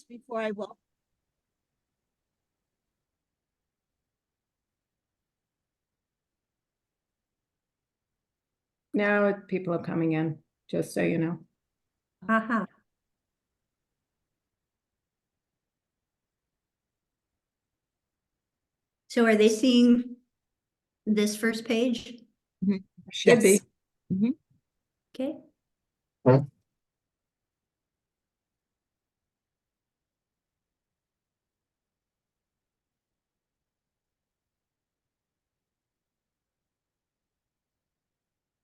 Before I will. Now people are coming in, just so you know. Aha. So are they seeing this first page? Should be. Mhm. Okay.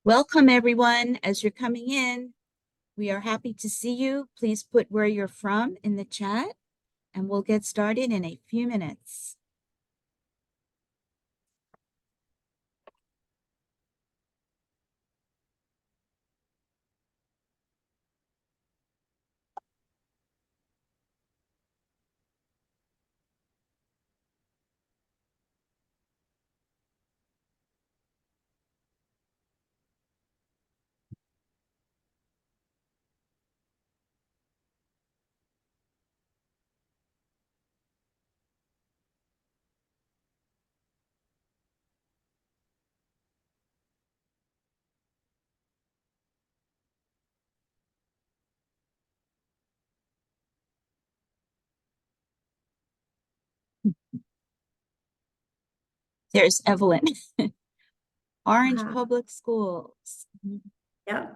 Welcome, everyone. As you're coming in, we are happy to see you. Please put where you're from in the chat, and we'll get started in a few minutes. There's Evelyn. Orange Public Schools. Yeah.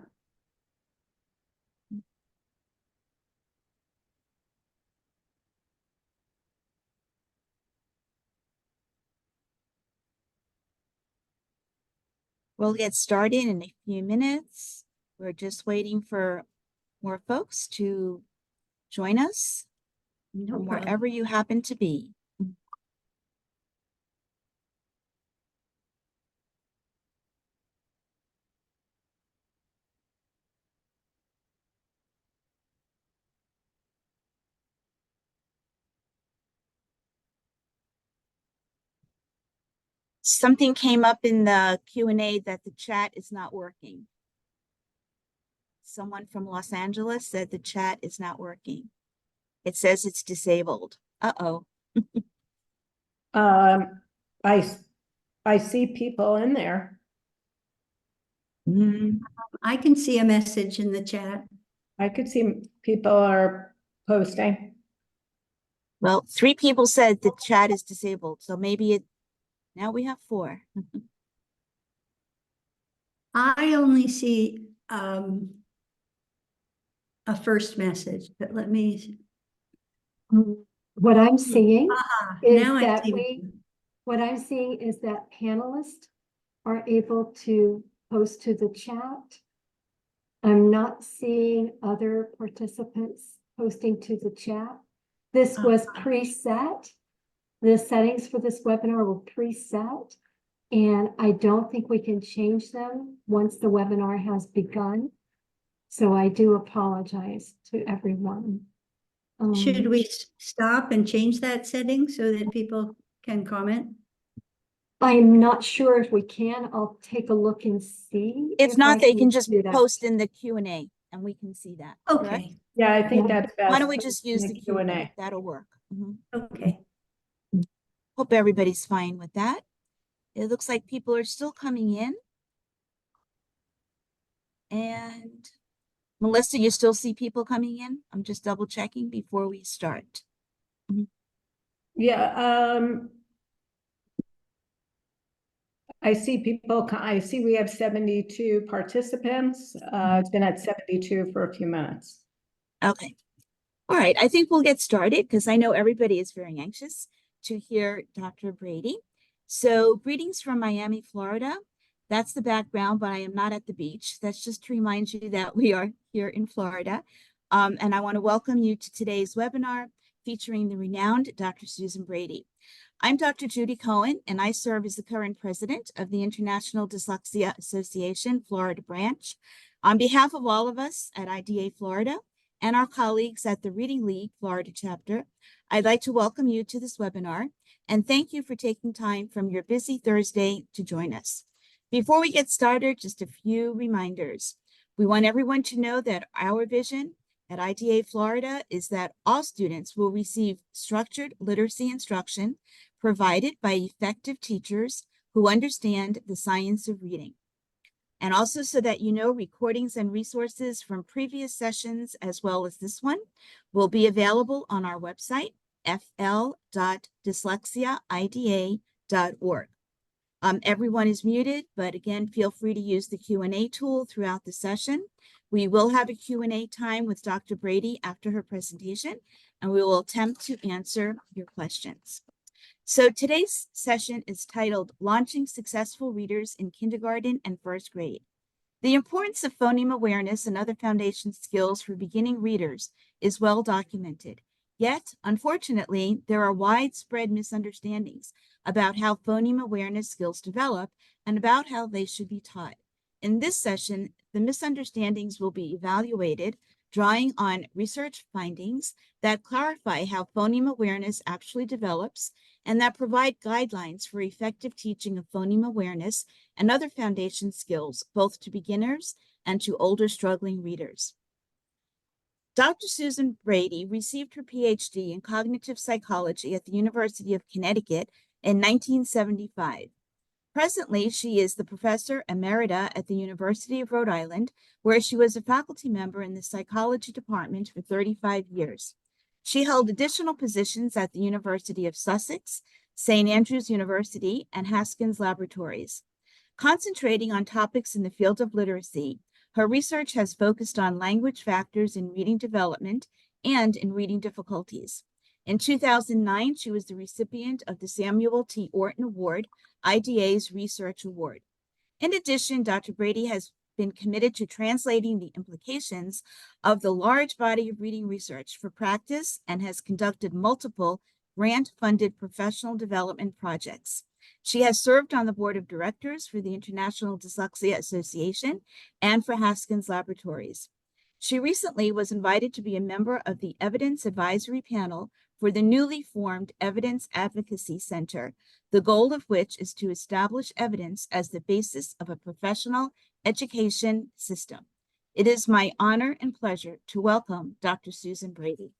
We'll get started in a few minutes. We're just waiting for more folks to join us from wherever you happen to be. Something came up in the Q&A that the chat is not working. Someone from Los Angeles said the chat is not working. It says it's disabled. Uh-oh. I see people in there. I can see a message in the chat. I could see people are posting. Well, 3 people said the chat is disabled, so maybe now we have 4. I only see a first message, but let me. What I'm seeing is Now that I see. what I'm seeing is that panelists are able to post to the chat. I'm not seeing other participants posting to the chat. This was preset. The settings for this webinar were preset, and I don't think we can change them once the webinar has begun. So I do apologize to everyone. Should we stop and change that setting so that people can comment? I'm not sure if we can. I'll take a look and see. If not, they can just do that. post in the Q&A and we can see that. Okay. Correct? Yeah, I think that's best. Why don't we just use the Q&A? Q&A? That'll work. Okay. Hope everybody's fine with that. It looks like people are still coming in. And Melissa, you still see people coming in? I'm just double checking before we start. Yeah, I see people, I see we have 72 participants. It's been at 72 for a few minutes. Okay. All right. I think we'll get started because I know everybody is very anxious to hear Dr. Brady. So greetings from Miami, Florida. That's the background, but I am not at the beach. That's just to remind you that we are here in Florida. And I want to welcome you to today's webinar featuring the renowned Dr. Susan Brady. I'm Dr. Judy Cohen, and I serve as the current president of the International Dyslexia Association, Florida branch. On behalf of all of us at IDA Florida and our colleagues at the Reading League Florida chapter, I'd like to welcome you to this webinar and thank you for taking time from your busy Thursday to join us. Before we get started, just a few reminders. We want everyone to know that our vision at IDA Florida is that all students will receive structured literacy instruction provided by effective teachers who understand the science of reading. And also, so that you know, recordings and resources from previous sessions as well as this one will be available on our website, fl.dyslexiaida.org. Everyone is muted, but again, feel free to use the Q&A tool throughout the session. We will have a Q&A time with Dr. Brady after her presentation, and we will attempt to answer your questions. So today's session is titled Launching Successful Readers in Kindergarten and First Grade. The importance of phoneme awareness and other foundation skills for beginning readers is well documented. Yet, unfortunately, there are widespread misunderstandings about how phoneme awareness skills develop and about how they should be taught. In this session, the misunderstandings will be evaluated, drawing on research findings that clarify how phoneme awareness actually develops and that provide guidelines for effective teaching of phoneme awareness and other foundation skills, both to beginners and to older struggling readers. Dr. Susan Brady received her PhD in cognitive psychology at the University of Connecticut in 1975. Presently, she is the professor emerita at the University of Rhode Island, where she was a faculty member in the psychology department for 35 years. She held additional positions at the University of Sussex, St. Andrews University, and Haskins Laboratories. Concentrating on topics in the field of literacy, her research has focused on language factors in reading development and in reading difficulties. In 2009, she was the recipient of the Samuel T. Orton Award, IDA's Research Award. In addition, Dr. Brady has been committed to translating the implications of the large body of reading research for practice and has conducted multiple grant-funded professional development projects. She has served on the board of directors for the International Dyslexia Association and for Haskins Laboratories. She recently was invited to be a member of the Evidence Advisory Panel for the newly formed Evidence Advocacy Center, the goal of which is to establish evidence as the basis of a professional education system. It is my honor and pleasure to welcome Dr. Susan Brady.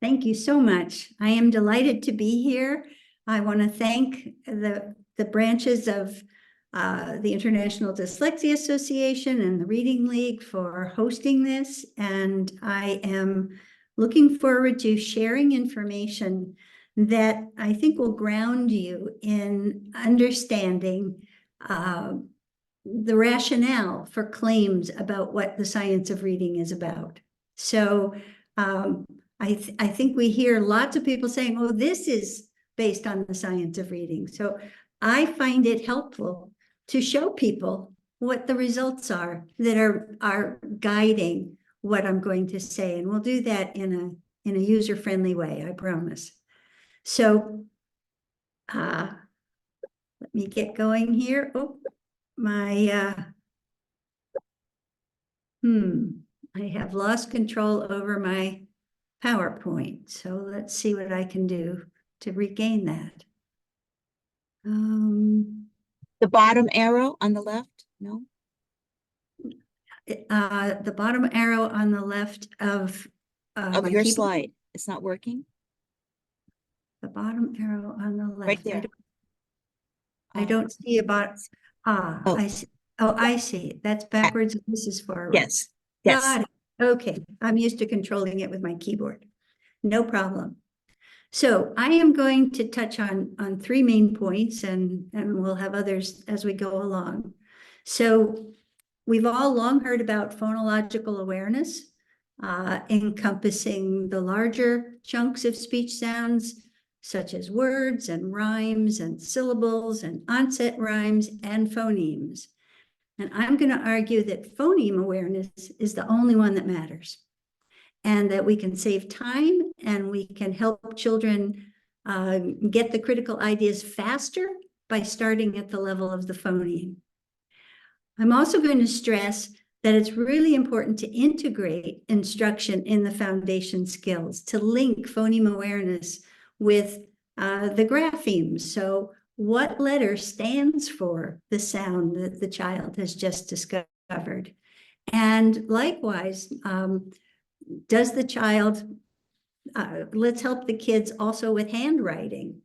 Thank you so much. I am delighted to be here. I want to thank the branches of the International Dyslexia Association and the Reading League for hosting this. And I am looking forward to sharing information that I think will ground you in understanding the rationale for claims about what the science of reading is about. So I think we hear lots of people saying, oh, this is based on the science of reading. So I find it helpful to show people what the results are that are guiding what I'm going to say. And we'll do that in a user-friendly way, I promise. So let me get going here. Oh, my, I have lost control over my PowerPoint. So let's see what I can do to regain that. The bottom arrow on the left? No? The bottom arrow on the left of my your keyboard. slide. It's not working? The bottom arrow on the left. Right there. I don't see a bottom. Oh. I see. Oh, I see. That's backwards and this is forward. Yes. Yes. Got it. Okay. I'm used to controlling it with my keyboard. No problem. So I am going to touch on three main points and we'll have others as we go along. So we've all long heard about phonological awareness, encompassing the larger chunks of speech sounds, such as words and rhymes and syllables and onset rhymes and phonemes. And I'm going to argue that phoneme awareness is the only one that matters, and that we can save time and we can help children get the critical ideas faster by starting at the level of the phoneme. I'm also going to stress that it's really important to integrate instruction in the foundation skills, to link phoneme awareness with the graphemes. So what letter stands for the sound that the child has just discovered? And likewise, does the child, let's help the kids also with handwriting.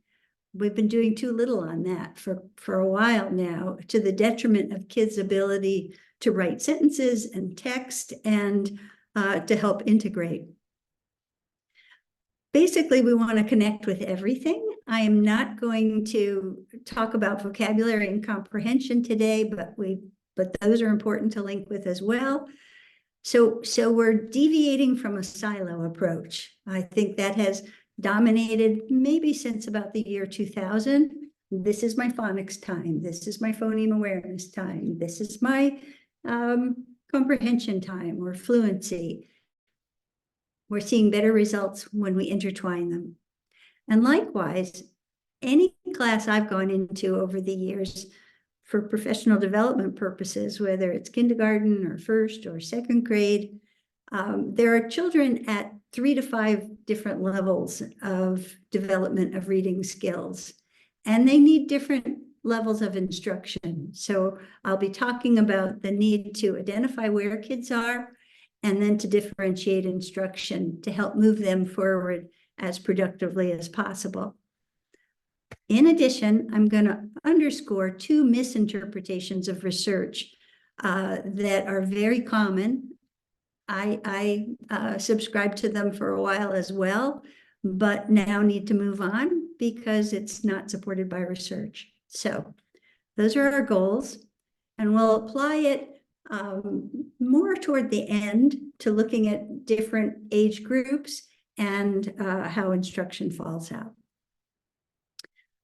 We've been doing too little on that for a while now, to the detriment of kids' ability to write sentences and text and to help integrate. Basically, we want to connect with everything. I am not going to talk about vocabulary and comprehension today, but those are important to link with as well. So we're deviating from a silo approach. I think that has dominated maybe since about the year 2000. This is my phonics time. This is my phoneme awareness time. This is my comprehension time or fluency. We're seeing better results when we intertwine them. And likewise, any class I've gone into over the years for professional development purposes, whether it's kindergarten or first or second grade, there are children at 3 to 5 different levels of development of reading skills, and they need different levels of instruction. So I'll be talking about the need to identify where kids are and then to differentiate instruction to help move them forward as productively as possible. In addition, I'm going to underscore 2 misinterpretations of research that are very common. I subscribed to them for a while as well, but now need to move on because it's not supported by research. So those are our goals, and we'll apply it more toward the end to looking at different age groups and how instruction falls out.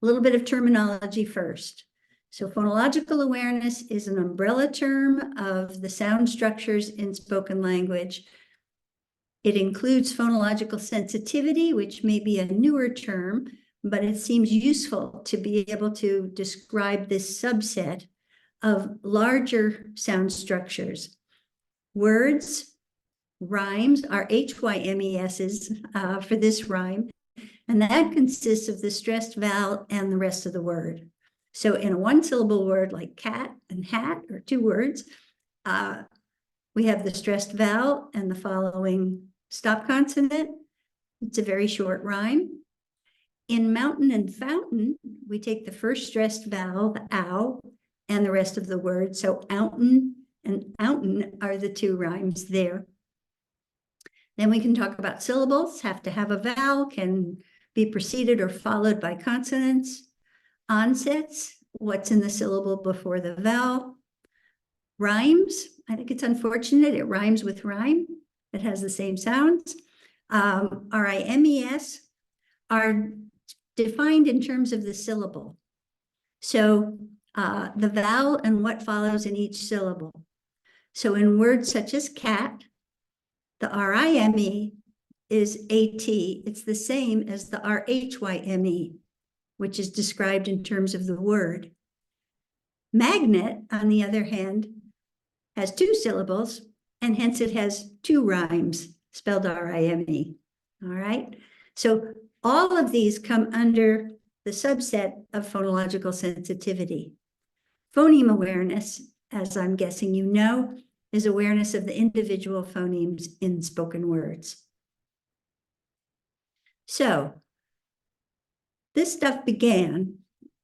A little bit of terminology first. So phonological awareness is an umbrella term of the sound structures in spoken language. It includes phonological sensitivity, which may be a newer term, but it seems useful to be able to describe this subset of larger sound structures. Words, rhymes are HYMESs for this rhyme, and that consists of the stressed vowel and the rest of the word. So in a 1-syllable word like cat and hat, or 2 words, we have the stressed vowel and the following stop consonant. It's a very short rhyme. In mountain and fountain, we take the first stressed vowel, the ow, and the rest of the word. So ountain and ountain are the 2 rhymes there. Then we can talk about syllables, have to have a vowel, can be preceded or followed by consonants. Onsets, what's in the syllable before the vowel. Rhymes, I think it's unfortunate, it rhymes with rhyme. It has the same sounds. RIMES are defined in terms of the syllable. So the vowel and what follows in each syllable. So in words such as cat, the RIME is AT. It's the same as the RHYME, which is described in terms of the word. Magnet, on the other hand, has 2 syllables, and hence it has 2 rhymes, spelled RIME. All right? So all of these come under the subset of phonological sensitivity. Phoneme awareness, as I'm guessing you know, is awareness of the individual phonemes in spoken words. So this stuff began,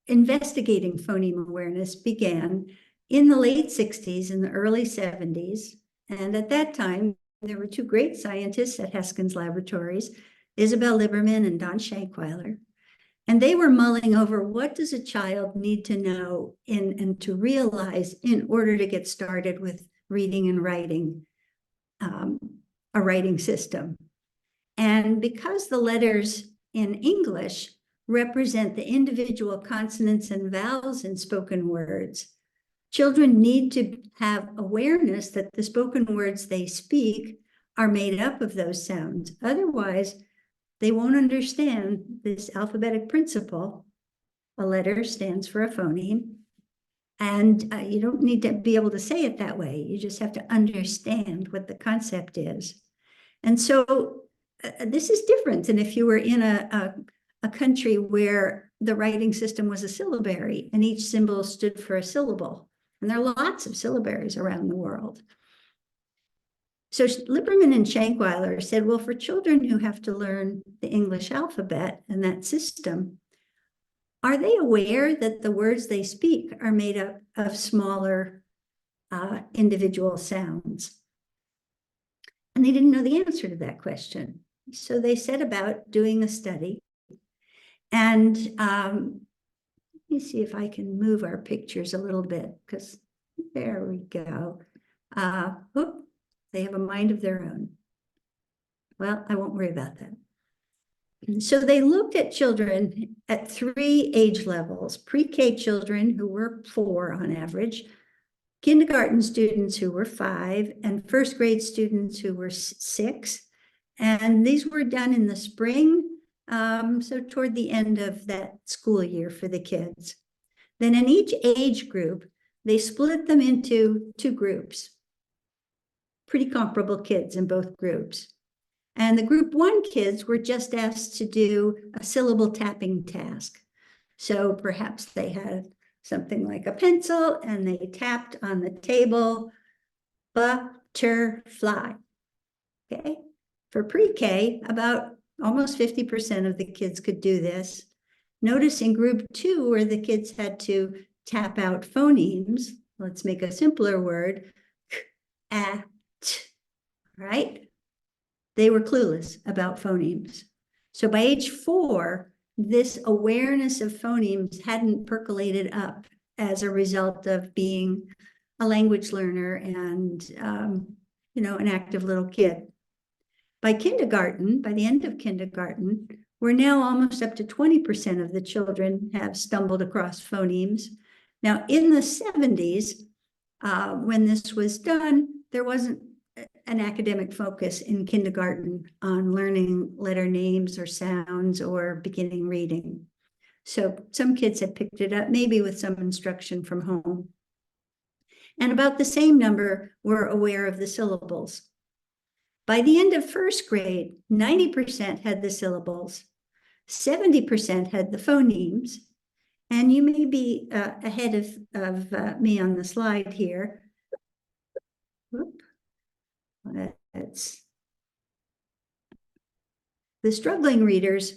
investigating phoneme awareness began in the late 60s and the early 70s. And at that time, there were 2 great scientists at Heskin's laboratories, Isabel Liberman and Don Shankweiler. And they were mulling over what does a child need to know and to realize in order to get started with reading and writing, a writing system. And because the letters in English represent the individual consonants and vowels in spoken words, children need to have awareness that the spoken words they speak are made up of those sounds. Otherwise, they won't understand this alphabetic principle. A letter stands for a phoneme, and you don't need to be able to say it that way. You just have to understand what the concept is. And so this is different than if you were in a country where the writing system was a syllabary and each symbol stood for a syllable. And there are lots of syllabaries around the world. So Liberman and Shankweiler said, well, for children who have to learn the English alphabet and that system, are they aware that the words they speak are made up of smaller individual sounds? And they didn't know the answer to that question. So they set about doing a study. And let me see if I can move our pictures a little bit, because there we go. They have a mind of their own. Well, I won't worry about that. So they looked at children at 3 age levels: pre-K children who were 4 on average, kindergarten students who were 5, and first grade students who were 6. And these were done in the spring, so toward the end of that school year for the kids. Then in each age group, they split them into 2 groups, pretty comparable kids in both groups. And the group 1 kids were just asked to do a syllable tapping task. So perhaps they had something like a pencil and they tapped on the table, butterfly. Okay. For pre-K, about almost 50% of the kids could do this. Notice in group 2, where the kids had to tap out phonemes, let's make a simpler word, at, right? They were clueless about phonemes. So by age 4, this awareness of phonemes hadn't percolated up as a result of being a language learner and, an active little kid. By kindergarten, by the end of kindergarten, we're now almost up to 20% of the children have stumbled across phonemes. Now, in the 70s, when this was done, there wasn't an academic focus in kindergarten on learning letter names or sounds or beginning reading. So some kids had picked it up, maybe with some instruction from home. And about the same number were aware of the syllables. By the end of first grade, 90% had the syllables, 70% had the phonemes, and you may be ahead of me on the slide here. The struggling readers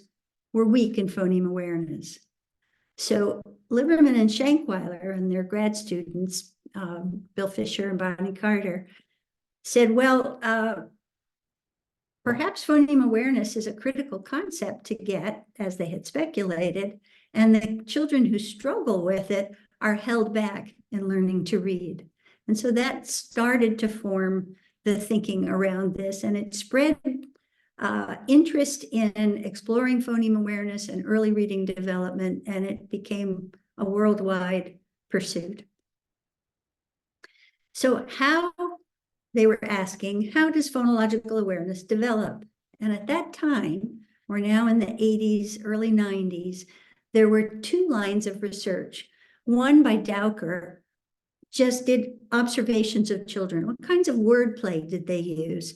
were weak in phoneme awareness. So Liberman and Shankweiler and their grad students, Bill Fisher and Bonnie Carter, said, well, perhaps phoneme awareness is a critical concept to get, as they had speculated, and the children who struggle with it are held back in learning to read. And so that started to form the thinking around this, and it spread interest in exploring phoneme awareness and early reading development, and it became a worldwide pursuit. So they were asking, how does phonological awareness develop? And at that time, we're now in the 80s, early 90s, there were 2 lines of research. One by Dowker, just did observations of children. What kinds of wordplay did they use?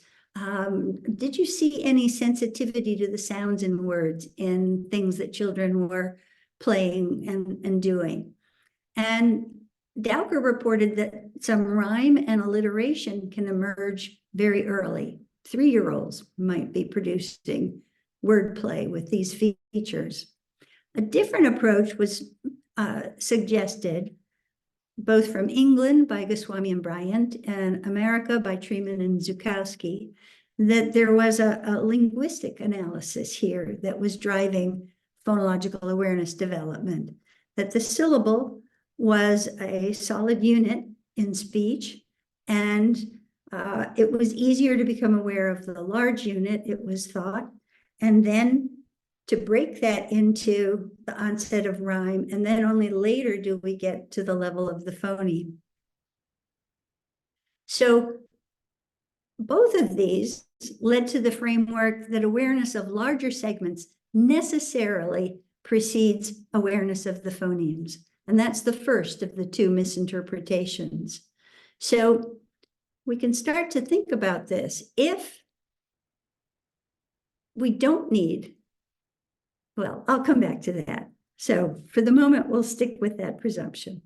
Did you see any sensitivity to the sounds in words in things that children were playing and doing? And Dowker reported that some rhyme and alliteration can emerge very early. 3-year-olds might be producing wordplay with these features. A different approach was suggested both from England by Goswami and Bryant and America by Treman and Zukowski, that there was a linguistic analysis here that was driving phonological awareness development, that the syllable was a solid unit in speech, and it was easier to become aware of the large unit, it was thought, and then to break that into the onset of rhyme, and then only later do we get to the level of the phoneme. So both of these led to the framework that awareness of larger segments necessarily precedes awareness of the phonemes. And that's the first of the 2 misinterpretations. So we can start to think about this. If we don't need, well, I'll come back to that. So for the moment, we'll stick with that presumption.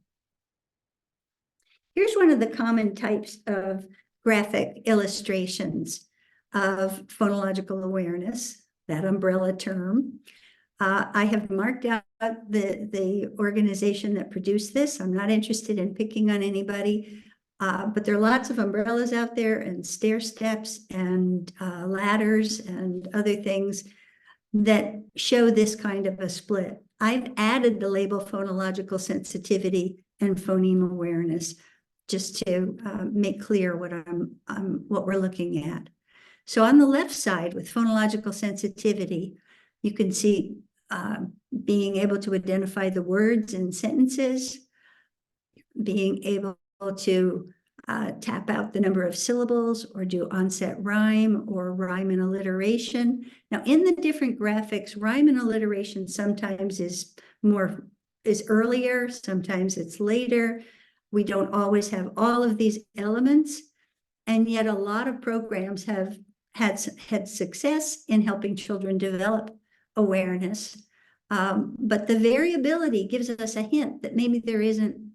Here's one of the common types of graphic illustrations of phonological awareness, that umbrella term. I have marked out the organization that produced this. I'm not interested in picking on anybody, but there are lots of umbrellas out there and stair steps and ladders and other things that show this kind of a split. I've added the label phonological sensitivity and phoneme awareness just to make clear what we're looking at. So on the left side with phonological sensitivity, you can see being able to identify the words in sentences, being able to tap out the number of syllables or do onset rhyme or rhyme and alliteration. Now in the different graphics, rhyme and alliteration sometimes is earlier, sometimes it's later. We don't always have all of these elements, and yet a lot of programs have had success in helping children develop awareness. But the variability gives us a hint that maybe there isn't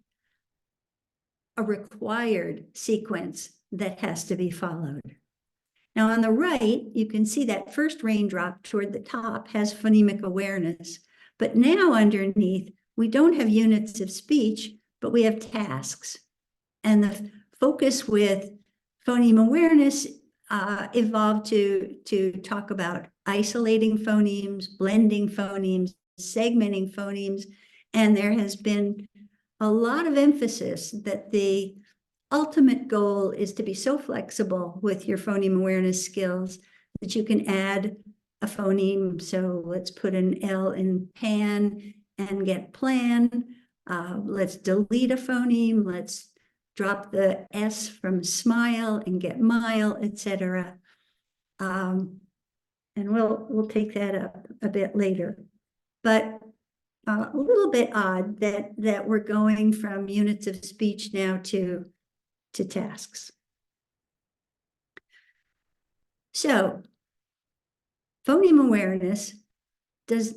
a required sequence that has to be followed. Now on the right, you can see that first raindrop toward the top has phonemic awareness, but now underneath, we don't have units of speech, but we have tasks. And the focus with phoneme awareness evolved to talk about isolating phonemes, blending phonemes, segmenting phonemes, and there has been a lot of emphasis that the ultimate goal is to be so flexible with your phoneme awareness skills that you can add a phoneme. So let's put an L in pan and get plan. Let's delete a phoneme. Let's drop the S from smile and get mile, etc. And we'll take that up a bit later. But a little bit odd that we're going from units of speech now to tasks. So phoneme awareness does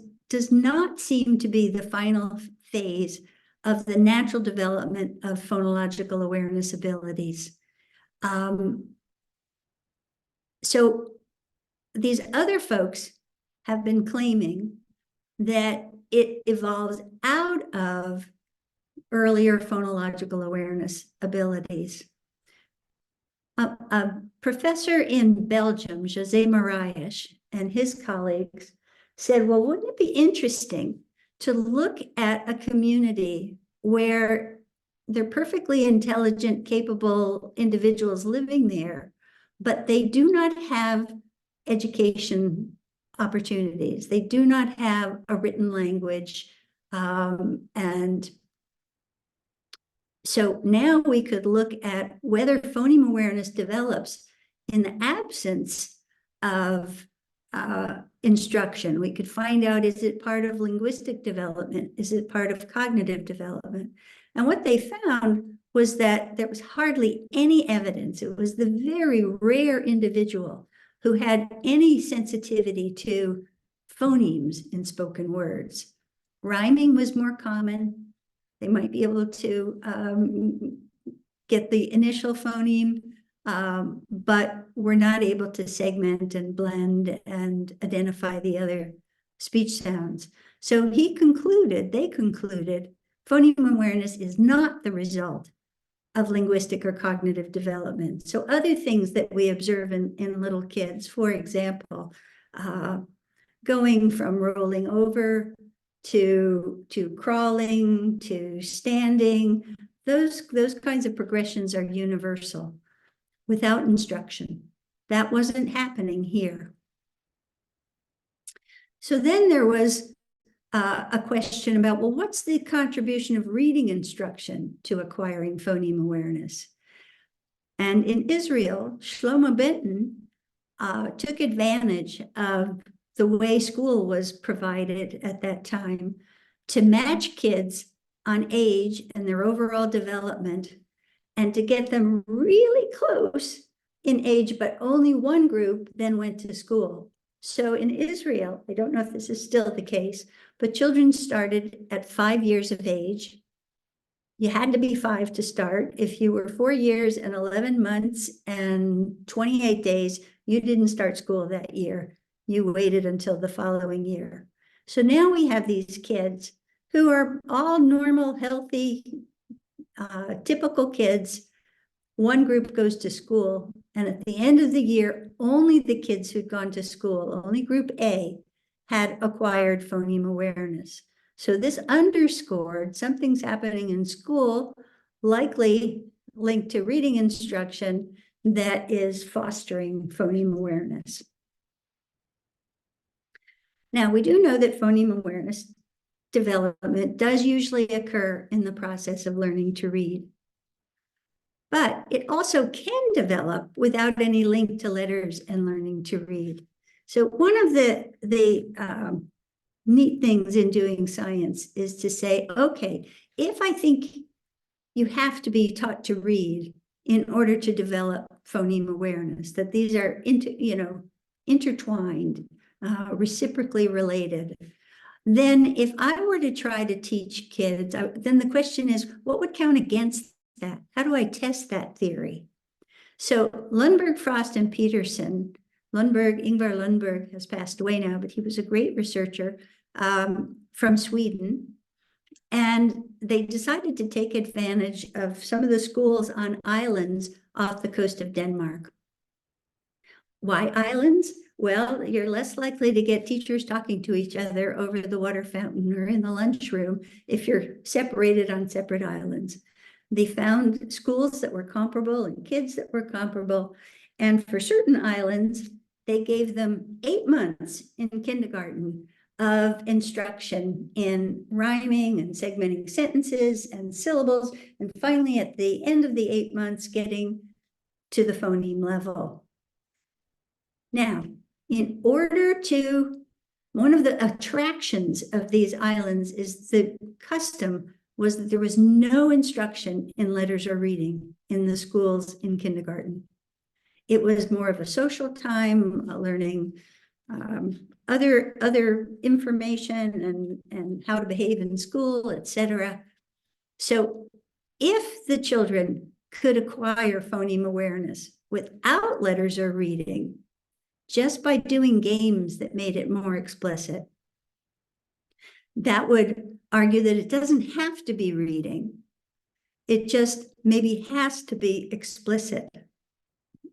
not seem to be the final phase of the natural development of phonological awareness abilities. So these other folks have been claiming that it evolves out of earlier phonological awareness abilities. A professor in Belgium, José Marias, and his colleagues said, well, wouldn't it be interesting to look at a community where they're perfectly intelligent, capable individuals living there, but they do not have education opportunities. They do not have a written language. And so now we could look at whether phoneme awareness develops in the absence of instruction. We could find out, is it part of linguistic development? Is it part of cognitive development? And what they found was that there was hardly any evidence. It was the very rare individual who had any sensitivity to phonemes in spoken words. Rhyming was more common. They might be able to get the initial phoneme, but we're not able to segment and blend and identify the other speech sounds. So they concluded, phoneme awareness is not the result of linguistic or cognitive development. So other things that we observe in little kids, for example, going from rolling over to crawling to standing, those kinds of progressions are universal without instruction. That wasn't happening here. So then there was a question about, well, what's the contribution of reading instruction to acquiring phoneme awareness? And in Israel, Shlomo Benton took advantage of the way school was provided at that time to match kids on age and their overall development and to get them really close in age, but only one group then went to school. So in Israel, I don't know if this is still the case, but children started at 5 years of age. You had to be 5 to start. If you were 4 years and 11 months and 28 days, you didn't start school that year. You waited until the following year. So now we have these kids who are all normal, healthy, typical kids. One group goes to school, and at the end of the year, only the kids who'd gone to school, only group A, had acquired phoneme awareness. So this underscored something's happening in school, likely linked to reading instruction, that is fostering phoneme awareness. Now, we do know that phoneme awareness development does usually occur in the process of learning to read. But it also can develop without any link to letters and learning to read. So one of the neat things in doing science is to say, okay, if I think you have to be taught to read in order to develop phoneme awareness, that these are intertwined, reciprocally related, then if I were to try to teach kids, then the question is, what would count against that? How do I test that theory? So Lundberg, Frost, and Peterson, Ingvar Lundberg has passed away now, but he was a great researcher from Sweden. And they decided to take advantage of some of the schools on islands off the coast of Denmark. Why islands? Well, you're less likely to get teachers talking to each other over the water fountain or in the lunchroom if you're separated on separate islands. They found schools that were comparable and kids that were comparable. And for certain islands, they gave them 8 months in kindergarten of instruction in rhyming and segmenting sentences and syllables. And finally, at the end of the 8 months, getting to the phoneme level. Now, in order to, one of the attractions of these islands is the custom was that there was no instruction in letters or reading in the schools in kindergarten. It was more of a social time, learning other information and how to behave in school, etc. So if the children could acquire phoneme awareness without letters or reading, just by doing games that made it more explicit, that would argue that it doesn't have to be reading. It just maybe has to be explicit.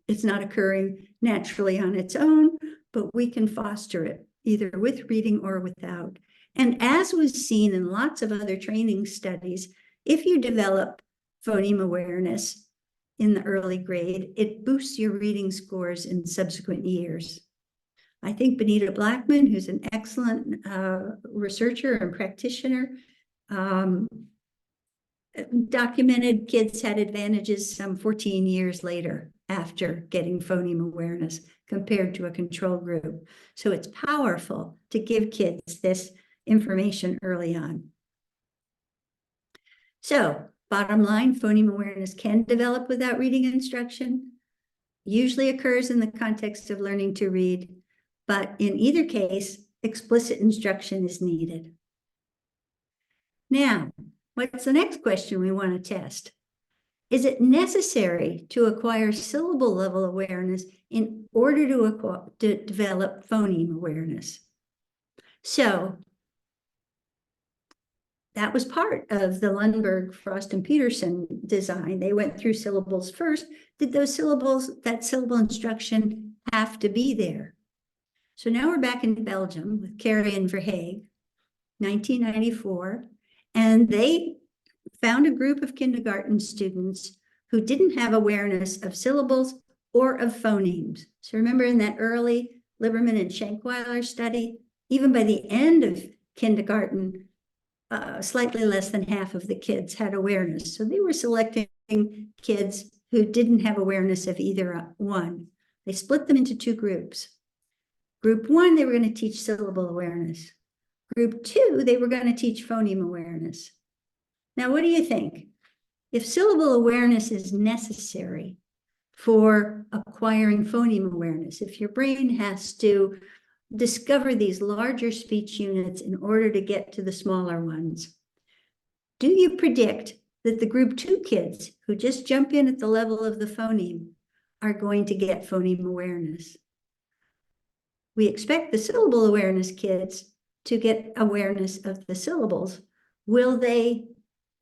It's not occurring naturally on its own, but we can foster it either with reading or without. And as was seen in lots of other training studies, if you develop phoneme awareness in the early grade, it boosts your reading scores in subsequent years. I think Benita Blackman, who's an excellent researcher and practitioner, documented kids had advantages some 14 years later after getting phoneme awareness compared to a control group. So it's powerful to give kids this information early on. So bottom line, phoneme awareness can develop without reading instruction, usually occurs in the context of learning to read, but in either case, explicit instruction is needed. Now, what's the next question we want to test? Is it necessary to acquire syllable level awareness in order to develop phoneme awareness? So that was part of the Lundberg, Frost, and Peterson design. They went through syllables first. Did those syllables, that syllable instruction have to be there? So now we're back in Belgium with Carey and Verheeg, 1994, and they found a group of kindergarten students who didn't have awareness of syllables or of phonemes. So remember in that early Liberman and Schenkweiler study, even by the end of kindergarten, slightly less than half of the kids had awareness. So they were selecting kids who didn't have awareness of either one. They split them into 2 groups. Group 1, they were going to teach syllable awareness. Group 2, they were going to teach phoneme awareness. Now, what do you think? If syllable awareness is necessary for acquiring phoneme awareness, if your brain has to discover these larger speech units in order to get to the smaller ones, do you predict that the group 2 kids who just jump in at the level of the phoneme are going to get phoneme awareness. We expect the syllable awareness kids to get awareness of the syllables. Will they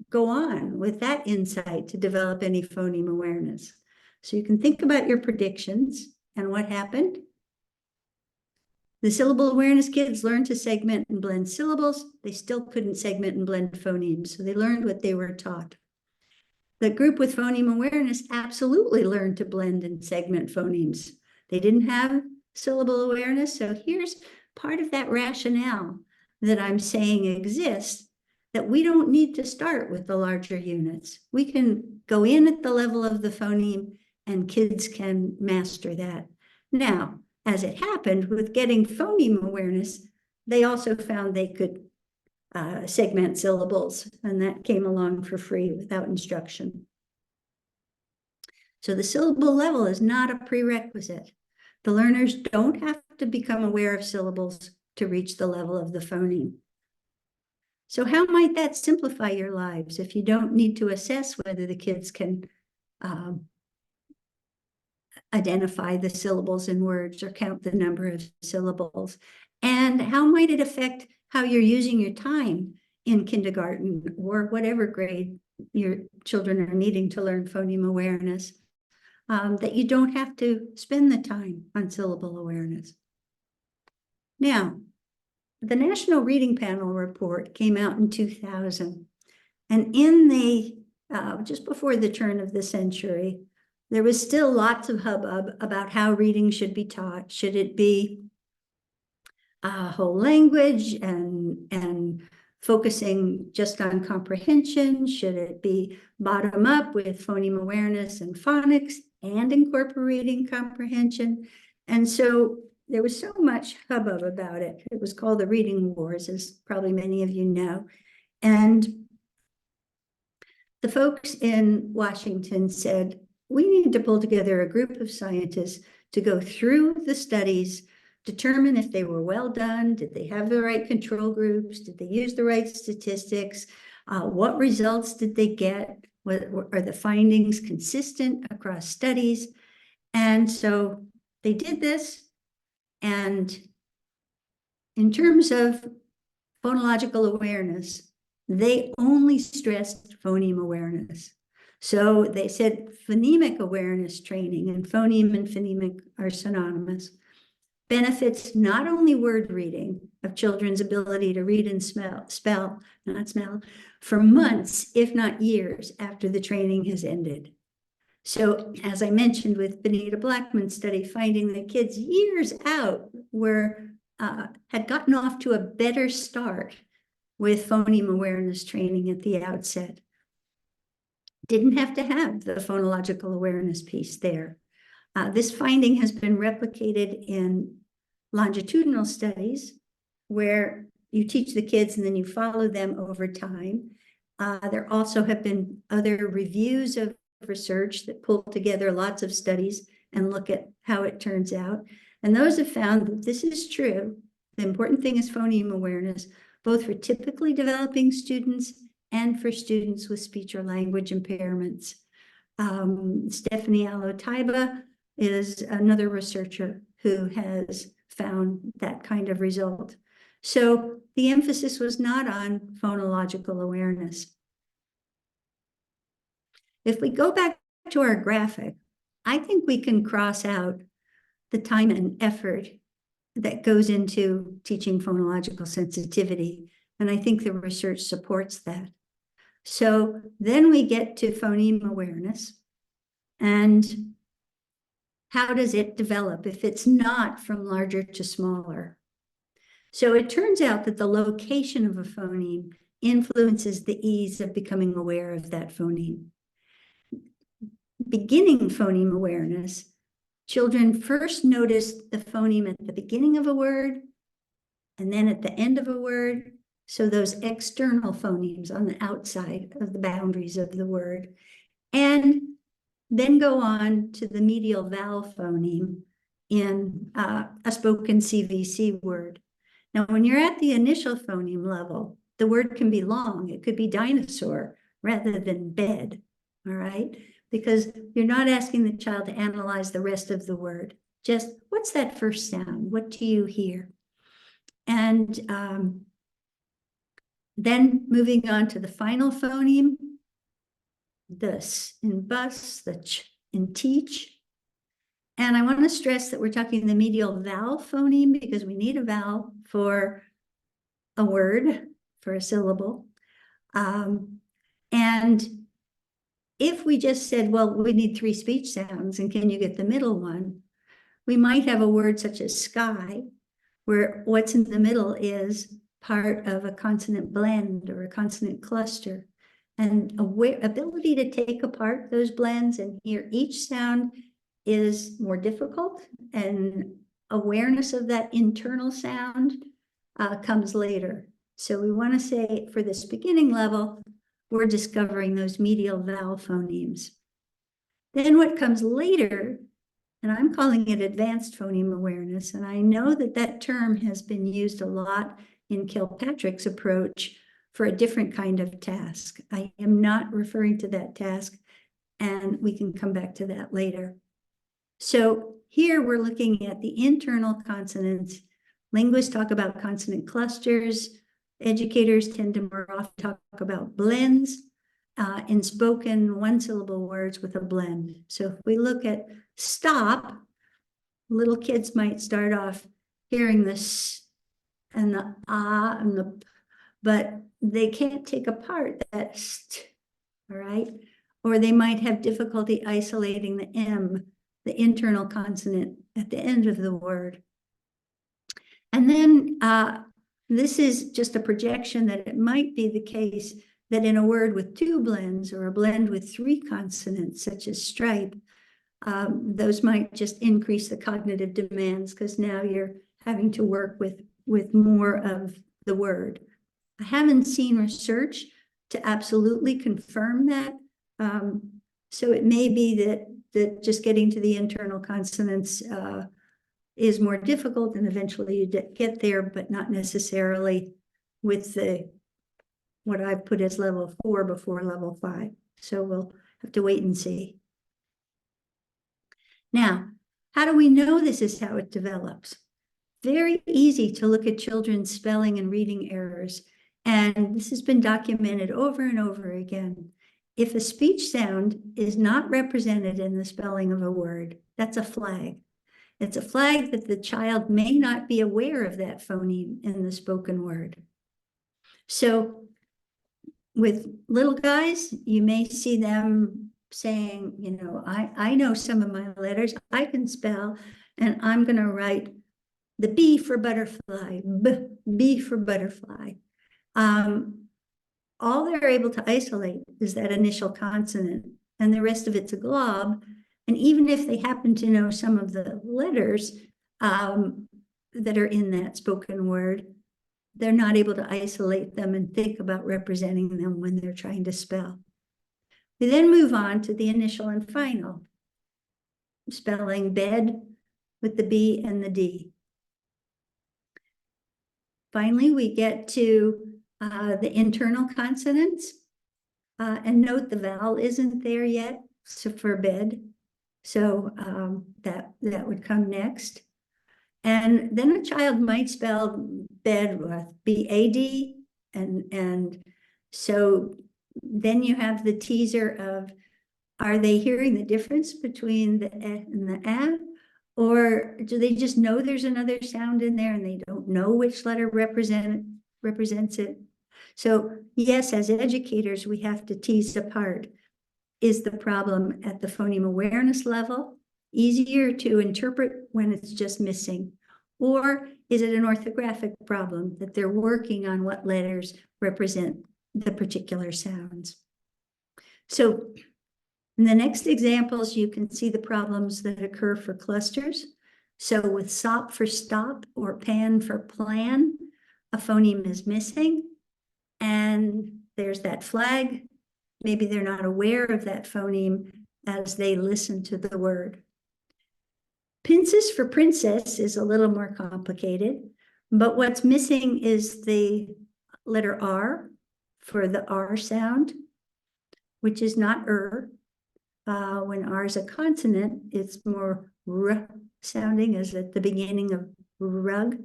go on with that insight to develop any phoneme awareness? So you can think about your predictions and what happened. The syllable awareness kids learned to segment and blend syllables. They still couldn't segment and blend phonemes, so they learned what they were taught. The group with phoneme awareness absolutely learned to blend and segment phonemes. They didn't have syllable awareness, so here's part of that rationale that I'm saying exists, that we don't need to start with the larger units. We can go in at the level of the phoneme and kids can master that. Now, as it happened with getting phoneme awareness, they also found they could segment syllables, and that came along for free without instruction. So the syllable level is not a prerequisite. The learners don't have to become aware of syllables to reach the level of the phoneme. So how might that simplify your lives if you don't need to assess whether the kids can identify the syllables in words or count the number of syllables? And how might it affect how you're using your time in kindergarten or whatever grade your children are needing to learn phoneme awareness, that you don't have to spend the time on syllable awareness? Now, the National Reading Panel report came out in 2000, and in the, just before the turn of the century, there was still lots of hubbub about how reading should be taught. Should it be a whole language and focusing just on comprehension? Should it be bottom up with phoneme awareness and phonics and incorporating comprehension? And so there was so much hubbub about it. It was called the Reading Wars, as probably many of you know. And the folks in Washington said, we need to pull together a group of scientists to go through the studies, determine if they were well done, did they have the right control groups, did they use the right statistics, what results did they get, are the findings consistent across studies? And so they did this, and in terms of phonological awareness, they only stressed phoneme awareness. So they said phonemic awareness training, and phoneme and phonemic are synonymous, benefits not only word reading of children's ability to read and spell, for months, if not years, after the training has ended. So as I mentioned with Benita Blackman's study, finding that kids years out had gotten off to a better start with phoneme awareness training at the outset. Didn't have to have the phonological awareness piece there. This finding has been replicated in longitudinal studies where you teach the kids and then you follow them over time. There also have been other reviews of research that pull together lots of studies and look at how it turns out. And those have found that this is true. The important thing is phoneme awareness, both for typically developing students and for students with speech or language impairments. Stephanie Allo-Taiba is another researcher who has found that kind of result. So the emphasis was not on phonological awareness. If we go back to our graphic, I think we can cross out the time and effort that goes into teaching phonological sensitivity. And I think the research supports that. So then we get to phoneme awareness. And how does it develop if it's not from larger to smaller? So it turns out that the location of a phoneme influences the ease of becoming aware of that phoneme. Beginning phoneme awareness, children first notice the phoneme at the beginning of a word and then at the end of a word. So those external phonemes on the outside of the boundaries of the word, and then go on to the medial vowel phoneme in a spoken CVC word. Now, when you're at the initial phoneme level, the word can be long. It could be dinosaur rather than bed, all right? Because you're not asking the child to analyze the rest of the word. Just, what's that first sound? What do you hear? And then moving on to the final phoneme, the s in bus, the ch in teach. And I want to stress that we're talking the medial vowel phoneme because we need a vowel for a word, for a syllable. And if we just said, well, we need 3 speech sounds, and can you get the middle one? We might have a word such as sky, where what's in the middle is part of a consonant blend or a consonant cluster. And ability to take apart those blends and hear each sound is more difficult, and awareness of that internal sound comes later. So we want to say for this beginning level, we're discovering those medial vowel phonemes. Then what comes later, and I'm calling it advanced phoneme awareness, and I know that that term has been used a lot in Kilpatrick's approach for a different kind of task. I am not referring to that task, and we can come back to that later. So here we're looking at the internal consonants. Linguists talk about consonant clusters. Educators tend to more often talk about blends in spoken one-syllable words with a blend. So if we look at stop, little kids might start off hearing the s and the ah and the p, but they can't take apart that st, all right? Or they might have difficulty isolating the M, the internal consonant at the end of the word. And then this is just a projection that it might be the case that in a word with 2 blends or a blend with 3 consonants, such as stripe, those might just increase the cognitive demands because now you're having to work with more of the word. I haven't seen research to absolutely confirm that. So it may be that just getting to the internal consonants is more difficult, and eventually you get there, but not necessarily with what I've put as level 4 before level 5. So we'll have to wait and see. Now, how do we know this is how it develops? Very easy to look at children's spelling and reading errors, and this has been documented over and over again. If a speech sound is not represented in the spelling of a word, that's a flag. It's a flag that the child may not be aware of that phoneme in the spoken word. So with little guys, you may see them saying, you know, I know some of my letters, I can spell, and I'm going to write the B for butterfly, B for butterfly. All they're able to isolate is that initial consonant, and the rest of it's a glob. And even if they happen to know some of the letters that are in that spoken word, they're not able to isolate them and think about representing them when they're trying to spell. We then move on to the initial and final, spelling bed with the B and the D. Finally, we get to the internal consonants, and note the vowel isn't there yet, so for bed. So that would come next. And then a child might spell bed with B-A-D, and so then you have the teaser of, are they hearing the difference between the E and the A? Or do they just know there's another sound in there and they don't know which letter represents it? So yes, as educators, we have to tease apart. Is the problem at the phoneme awareness level easier to interpret when it's just missing? Or is it an orthographic problem that they're working on what letters represent the particular sounds? So in the next examples, you can see the problems that occur for clusters. So with SOP for stop or PAN for plan, a phoneme is missing, and there's that flag. Maybe they're not aware of that phoneme as they listen to the word. Princess for princess is a little more complicated, but what's missing is the letter R for the R sound. which is not when R is a consonant, it's more R sounding, as at the beginning of rug.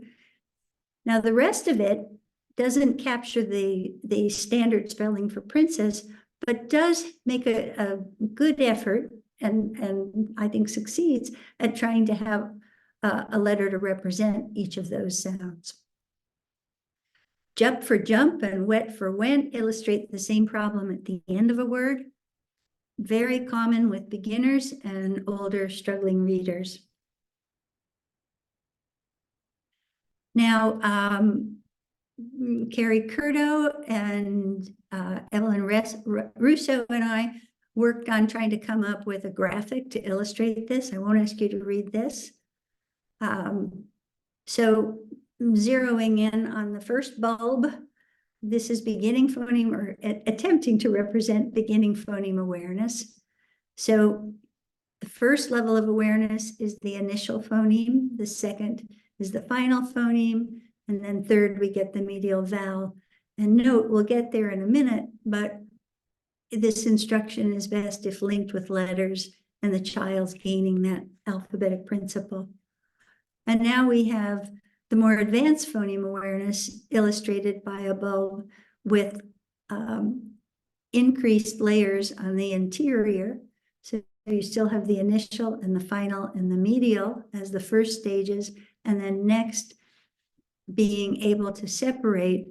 Now, the rest of it doesn't capture the standard spelling for princess, but does make a good effort and I think succeeds at trying to have a letter to represent each of those sounds. Jump for jump and wet for went illustrate the same problem at the end of a word. Very common with beginners and older struggling readers. Now, Carrie Curto and Evelyn Russo and I worked on trying to come up with a graphic to illustrate this. I won't ask you to read this. So zeroing in on the first bulb, this is beginning phoneme, or attempting to represent beginning phoneme awareness. So the first level of awareness is the initial phoneme. The second is the final phoneme. And then third, we get the medial vowel. And note, we'll get there in a minute, but this instruction is best if linked with letters and the child's gaining that alphabetic principle. And now we have the more advanced phoneme awareness illustrated by a bulb with increased layers on the interior. So you still have the initial and the final and the medial as the first stages, and then next being able to separate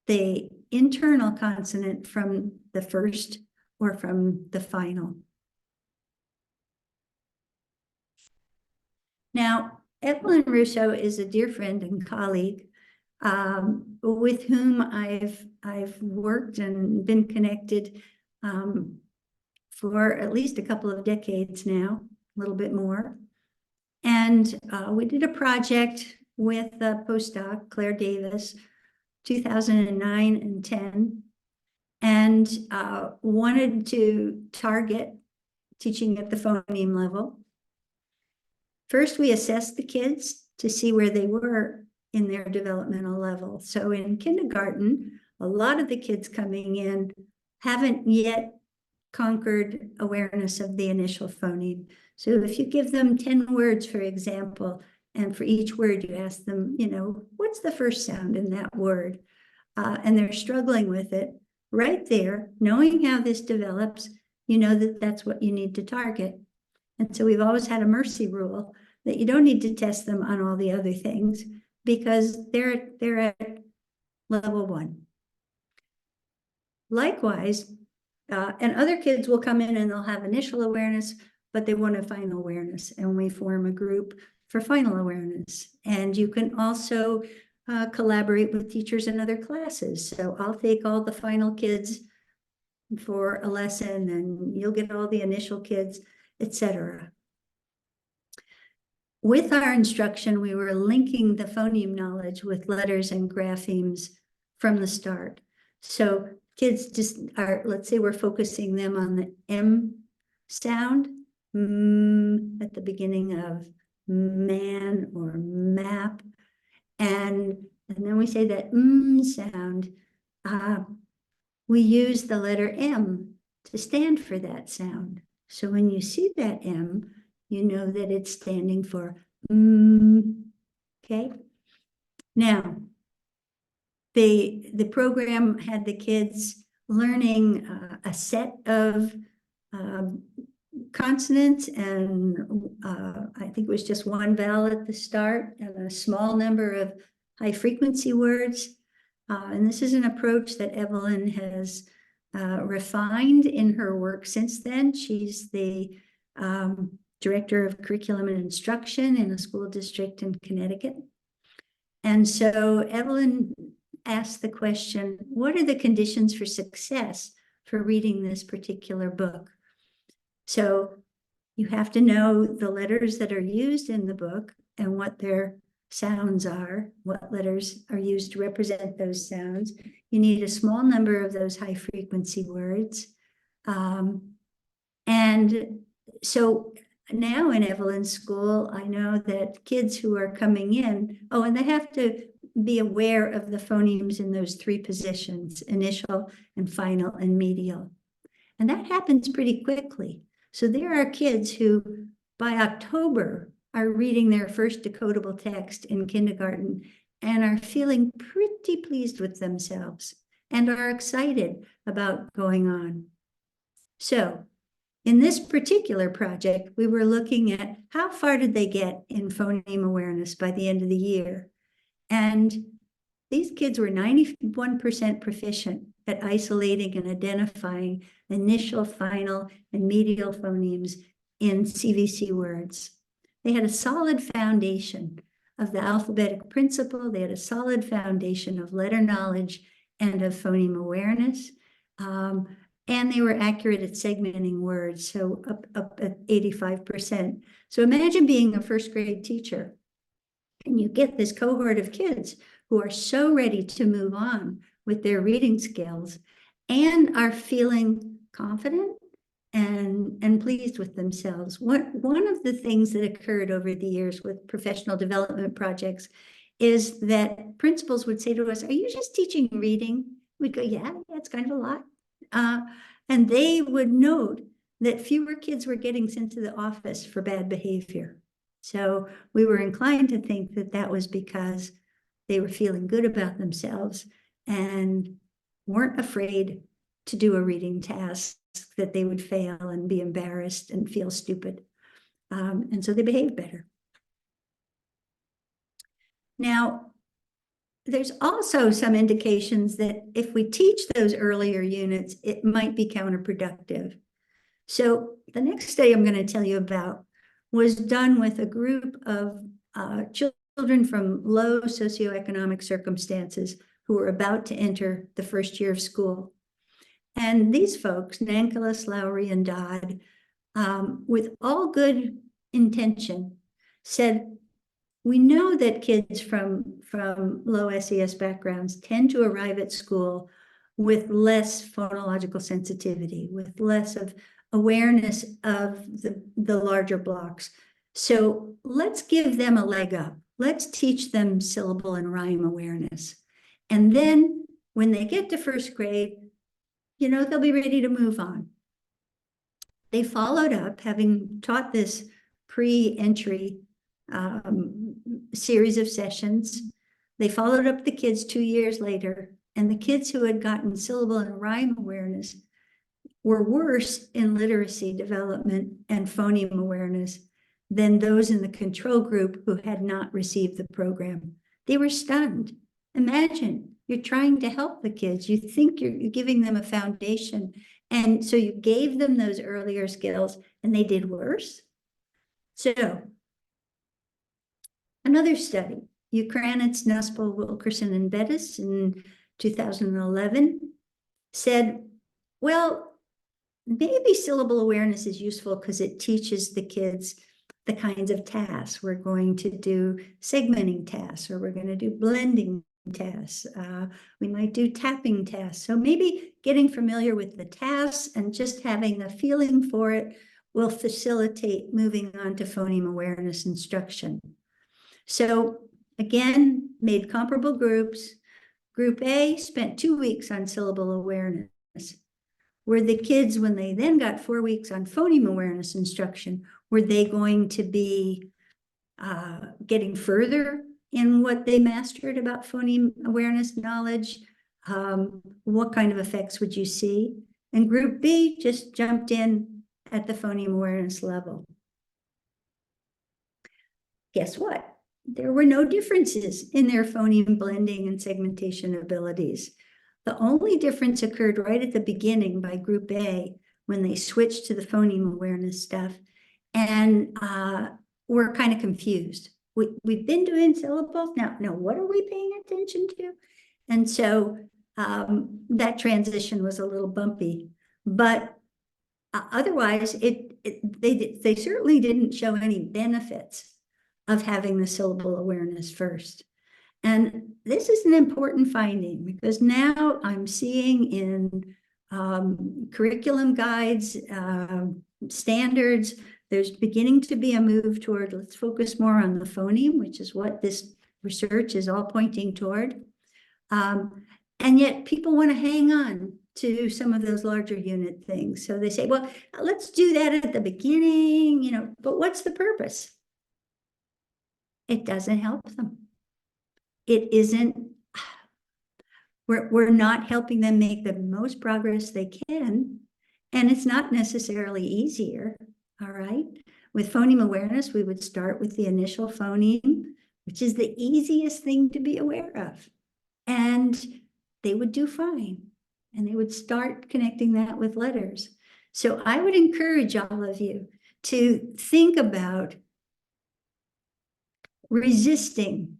the internal consonant from the first or from the final. Now, Evelyn Russo is a dear friend and colleague with whom I've worked and been connected for at least a couple of decades now, a little bit more. And we did a project with a postdoc, Claire Davis, 2009 and 10, and wanted to target teaching at the phoneme level. First, we assessed the kids to see where they were in their developmental level. So in kindergarten, a lot of the kids coming in haven't yet conquered awareness of the initial phoneme. So if you give them 10 words, for example, and for each word you ask them, you know, what's the first sound in that word? And they're struggling with it, right there, knowing how this develops, you know that that's what you need to target. And so we've always had a mercy rule that you don't need to test them on all the other things because they're at level 1. Likewise, and other kids will come in and they'll have initial awareness, but they want a final awareness, and we form a group for final awareness. And you can also collaborate with teachers in other classes. So I'll take all the final kids for a lesson, and you'll get all the initial kids, etc. With our instruction, we were linking the phoneme knowledge with letters and graphemes from the start. So kids just are, let's say we're focusing them on the M sound at the beginning of man or map. And then we say that sound, we use the letter M to stand for that sound. So when you see that M, you know that it's standing for okay? Now, the program had the kids learning a set of consonants, and I think it was just one vowel at the start and a small number of high frequency words. And this is an approach that Evelyn has refined in her work since then. She's the director of curriculum and instruction in a school district in Connecticut. And so Evelyn asked the question, what are the conditions for success for reading this particular book? So you have to know the letters that are used in the book and what their sounds are, what letters are used to represent those sounds. You need a small number of those high frequency words. And so now in Evelyn's school, I know that kids who are coming in, and they have to be aware of the phonemes in those 3 positions, initial and final and medial. And that happens pretty quickly. So there are kids who by October are reading their first decodable text in kindergarten and are feeling pretty pleased with themselves and are excited about going on. So in this particular project, we were looking at how far did they get in phoneme awareness by the end of the year. And these kids were 91% proficient at isolating and identifying initial, final, and medial phonemes in CVC words. They had a solid foundation of the alphabetic principle. They had a solid foundation of letter knowledge and of phoneme awareness. And they were accurate at segmenting words, so up at 85%. So imagine being a first grade teacher, and you get this cohort of kids who are so ready to move on with their reading skills and are feeling confident and pleased with themselves. One of the things that occurred over the years with professional development projects is that principals would say to us, "Are you just teaching reading?" We'd go, yeah, it's kind of a lot. And they would note that fewer kids were getting sent to the office for bad behavior. So we were inclined to think that that was because they were feeling good about themselves and weren't afraid to do a reading task that they would fail and be embarrassed and feel stupid. And so they behaved better. Now, there's also some indications that if we teach those earlier units, it might be counterproductive. So the next study I'm going to tell you about was done with a group of children from low socioeconomic circumstances who were about to enter the first year of school. And these folks, Nankelis, Lowry, and Dodd, with all good intention, said, we know that kids from low SES backgrounds tend to arrive at school with less phonological sensitivity, with less of awareness of the larger blocks. So let's give them a leg up. Let's teach them syllable and rhyme awareness. And then when they get to first grade, you know, they'll be ready to move on. They followed up, having taught this pre-entry series of sessions. They followed up the kids 2 years later, and the kids who had gotten syllable and rhyme awareness were worse in literacy development and phoneme awareness than those in the control group who had not received the program. They were stunned. Imagine, you're trying to help the kids. You think you're giving them a foundation, and so you gave them those earlier skills, and they did worse. So, another study, Ukranitz, Nuspel, Wilkerson, and Bettis in 2011 said, well, maybe syllable awareness is useful because it teaches the kids the kinds of tasks. We're going to do segmenting tasks, or we're going to do blending tasks. We might do tapping tasks. So maybe getting familiar with the tasks and just having a feeling for it will facilitate moving on to phoneme awareness instruction. So again, made comparable groups. Group A spent 2 weeks on syllable awareness, where the kids, when they then got 4 weeks on phoneme awareness instruction, were they going to be getting further in what they mastered about phoneme awareness knowledge? What kind of effects would you see? And group B just jumped in at the phoneme awareness level. Guess what? There were no differences in their phoneme blending and segmentation abilities. The only difference occurred right at the beginning by group A when they switched to the phoneme awareness stuff and were kind of confused. We've been doing syllables, now what are we paying attention to? And so that transition was a little bumpy, but otherwise they certainly didn't show any benefits of having the syllable awareness first. And this is an important finding because now I'm seeing in curriculum guides, standards, there's beginning to be a move toward, let's focus more on the phoneme, which is what this research is all pointing toward. And yet people want to hang on to some of those larger unit things. So they say, well, let's do that at the beginning, you know, but what's the purpose? It doesn't help them. It isn't, we're not helping them make the most progress they can. And it's not necessarily easier, all right? With phoneme awareness, we would start with the initial phoneme, which is the easiest thing to be aware of. And they would do fine. And they would start connecting that with letters. So I would encourage all of you to think about resisting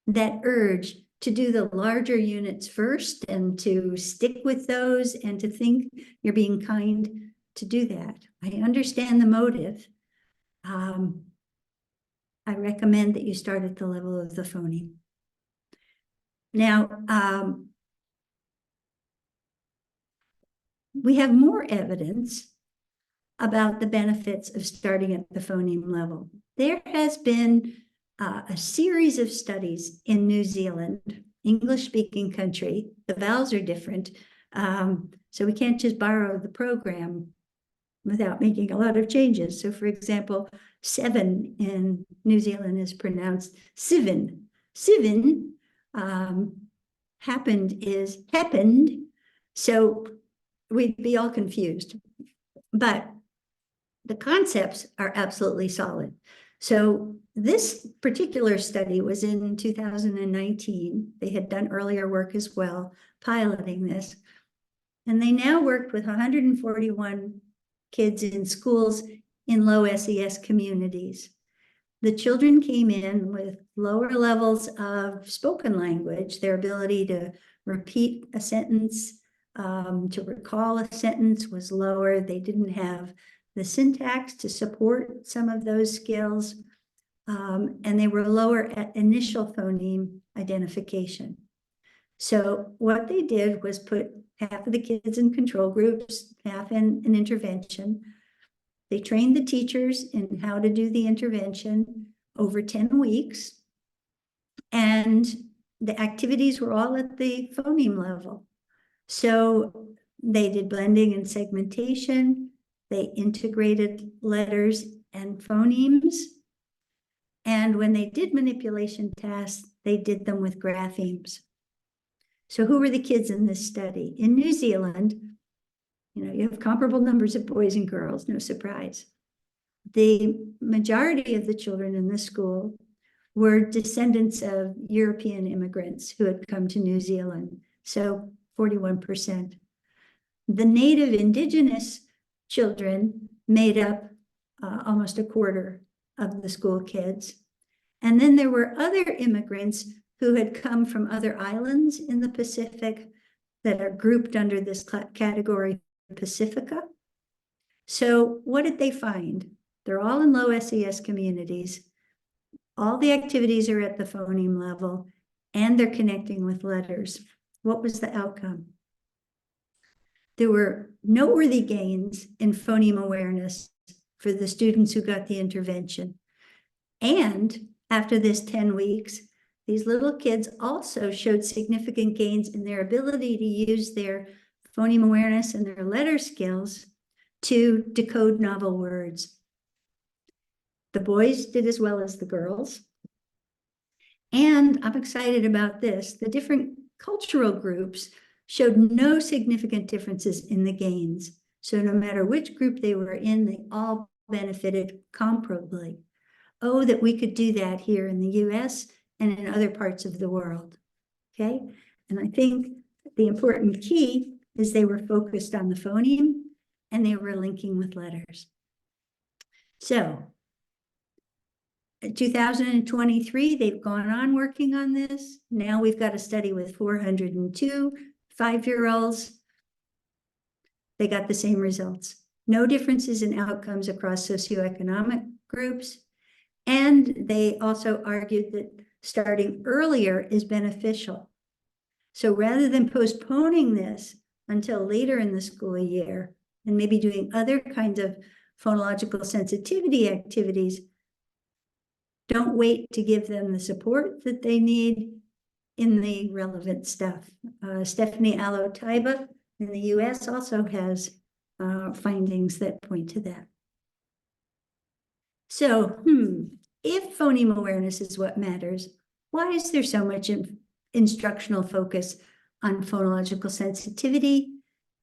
that urge to do the larger units first and to stick with those and to think you're being kind to do that. I understand the motive. I recommend that you start at the level of the phoneme. Now, we have more evidence about the benefits of starting at the phoneme level. There has been a series of studies in New Zealand, English-speaking country. The vowels are different, so we can't just borrow the program without making a lot of changes. So for example, 7 in New Zealand is pronounced sivin. Sivin happened. So we'd be all confused. But the concepts are absolutely solid. So this particular study was in 2019. They had done earlier work as well, piloting this. And they now worked with 141 kids in schools in low SES communities. The children came in with lower levels of spoken language, their ability to repeat a sentence, to recall a sentence was lower. They didn't have the syntax to support some of those skills, and they were lower at initial phoneme identification. So what they did was put half of the kids in control groups, half in an intervention. They trained the teachers in how to do the intervention over 10 weeks. And the activities were all at the phoneme level. So they did blending and segmentation. They integrated letters and phonemes. And when they did manipulation tasks, they did them with graphemes. So who were the kids in this study? In New Zealand, you know, you have comparable numbers of boys and girls, no surprise. The majority of the children in this school were descendants of European immigrants who had come to New Zealand, so 41%. The native indigenous children made up almost a quarter of the school kids. And then there were other immigrants who had come from other islands in the Pacific that are grouped under this category Pacifica. So what did they find? They're all in low SES communities. All the activities are at the phoneme level, and they're connecting with letters. What was the outcome? There were noteworthy gains in phoneme awareness for the students who got the intervention. And after this 10 weeks, these little kids also showed significant gains in their ability to use their phoneme awareness and their letter skills to decode novel words. The boys did as well as the girls. And I'm excited about this. The different cultural groups showed no significant differences in the gains. So no matter which group they were in, they all benefited comparably. Oh, that we could do that here in the US and in other parts of the world, okay? And I think the important key is they were focused on the phoneme and they were linking with letters. So in 2023, they've gone on working on this. Now we've got a study with 402 5-year-olds. They got the same results. No differences in outcomes across socioeconomic groups. And they also argued that starting earlier is beneficial. So rather than postponing this until later in the school year and maybe doing other kinds of phonological sensitivity activities, don't wait to give them the support that they need. in the relevant stuff. Stephanie Allo-Taiba in the US also has findings that point to that. So, if phoneme awareness is what matters, why is there so much instructional focus on phonological sensitivity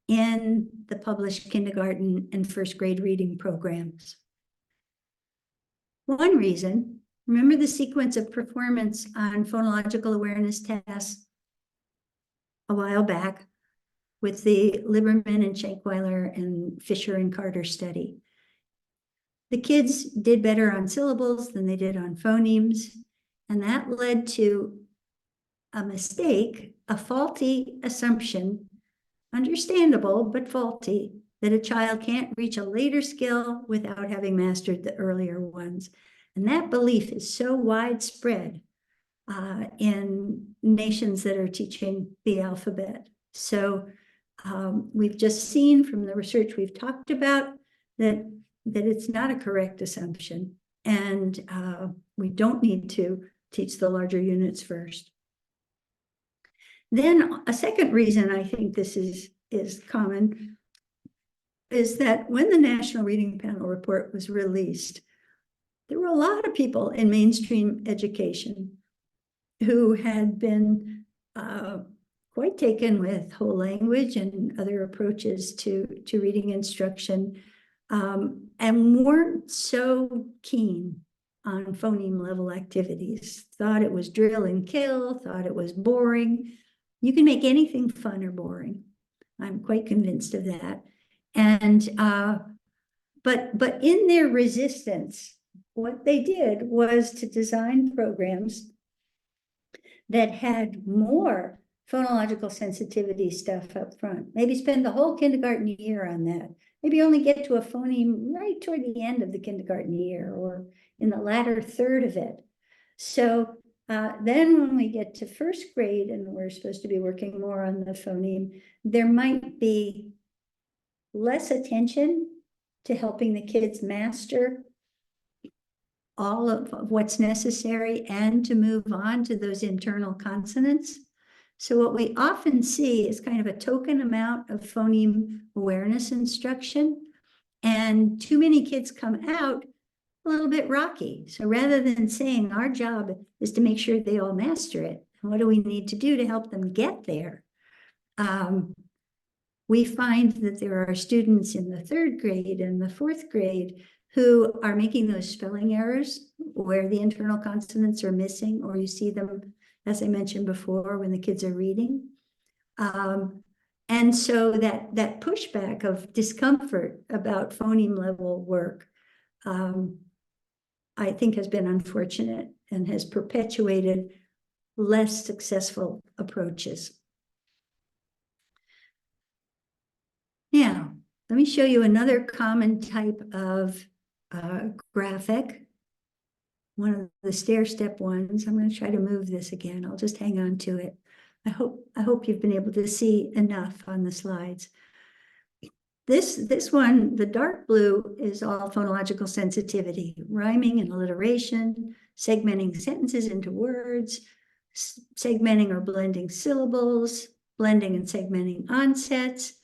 in the published kindergarten and first grade reading programs? One reason, remember the sequence of performance on phonological awareness tests a while back with the Liberman and Shankweiler and Fisher and Carter study. The kids did better on syllables than they did on phonemes, and that led to a mistake, a faulty assumption, understandable but faulty, that a child can't reach a later skill without having mastered the earlier ones. And that belief is so widespread in nations that are teaching the alphabet. So we've just seen from the research we've talked about that it's not a correct assumption, and we don't need to teach the larger units first. Then a second reason I think this is common is that when the National Reading Panel report was released, there were a lot of people in mainstream education who had been quite taken with whole language and other approaches to reading instruction, and weren't so keen on phoneme level activities, thought it was drill and kill, thought it was boring. You can make anything fun or boring. I'm quite convinced of that. And but in their resistance, what they did was to design programs that had more phonological sensitivity stuff up front. Maybe spend the whole kindergarten year on that. Maybe only get to a phoneme right toward the end of the kindergarten year or in the latter third of it. So then when we get to first grade and we're supposed to be working more on the phoneme, there might be less attention to helping the kids master all of what's necessary and to move on to those internal consonants. So what we often see is kind of a token amount of phoneme awareness instruction, and too many kids come out a little bit rocky. So rather than saying our job is to make sure they all master it, what do we need to do to help them get there? We find that there are students in the third grade and the fourth grade who are making those spelling errors where the internal consonants are missing, or you see them, as I mentioned before, when the kids are reading. And so that pushback of discomfort about phoneme level work, I think has been unfortunate and has perpetuated less successful approaches. Now, let me show you another common type of graphic, one of the stair-step ones. I'm going to try to move this again. I'll just hang on to it. I hope you've been able to see enough on the slides. This one, the dark blue, is all phonological sensitivity, rhyming and alliteration, segmenting sentences into words, segmenting or blending syllables, blending and segmenting onsets.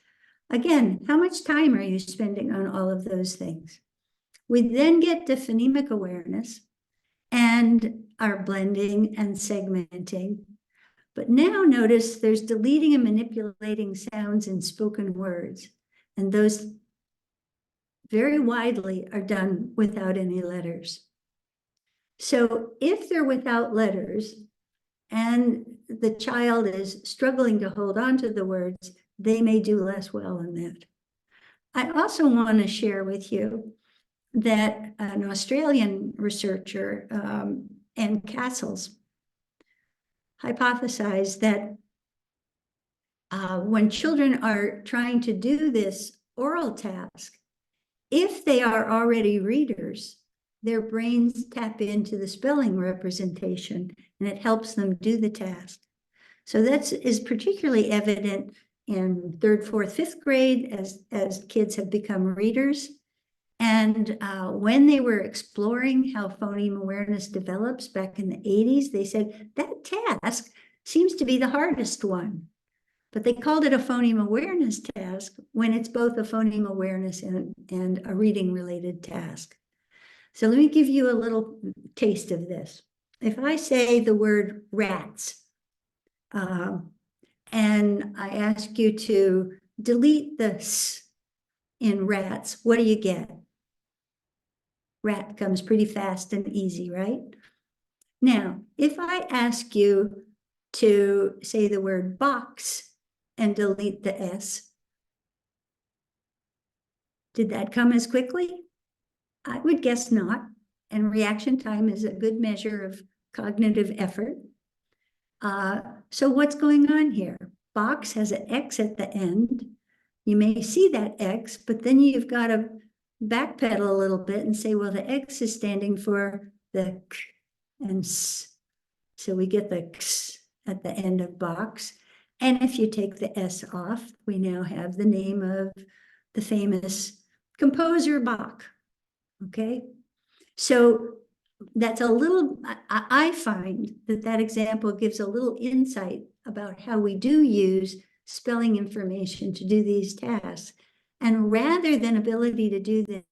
Again, how much time are you spending on all of those things? We then get to phonemic awareness and our blending and segmenting. But now notice there's deleting and manipulating sounds in spoken words. And those very widely are done without any letters. So if they're without letters and the child is struggling to hold on to the words, they may do less well in that. I also want to share with you that an Australian researcher, Ann Castles, hypothesized that when children are trying to do this oral task, if they are already readers, their brains tap into the spelling representation and it helps them do the task. So that is particularly evident in third, fourth, fifth grade as kids have become readers. And when they were exploring how phoneme awareness develops back in the 80s, they said that task seems to be the hardest one. But they called it a phoneme awareness task when it's both a phoneme awareness and a reading related task. So let me give you a little taste of this. If I say the word rats, and I ask you to delete the s in rats, what do you get? Rat comes pretty fast and easy, right? Now, if I ask you to say the word box and delete the S, did that come as quickly? I would guess not. And reaction time is a good measure of cognitive effort. So what's going on here? Box has an X at the end. You may see that X, but then you've got to backpedal a little bit and say, well, the X is standing for the K and S. So we get the X at the end of box. And if you take the S off, we now have the name of the famous composer Bach. Okay, so that's a little, I find that example gives a little insight about how we do use spelling information to do these tasks. And rather than ability to do this,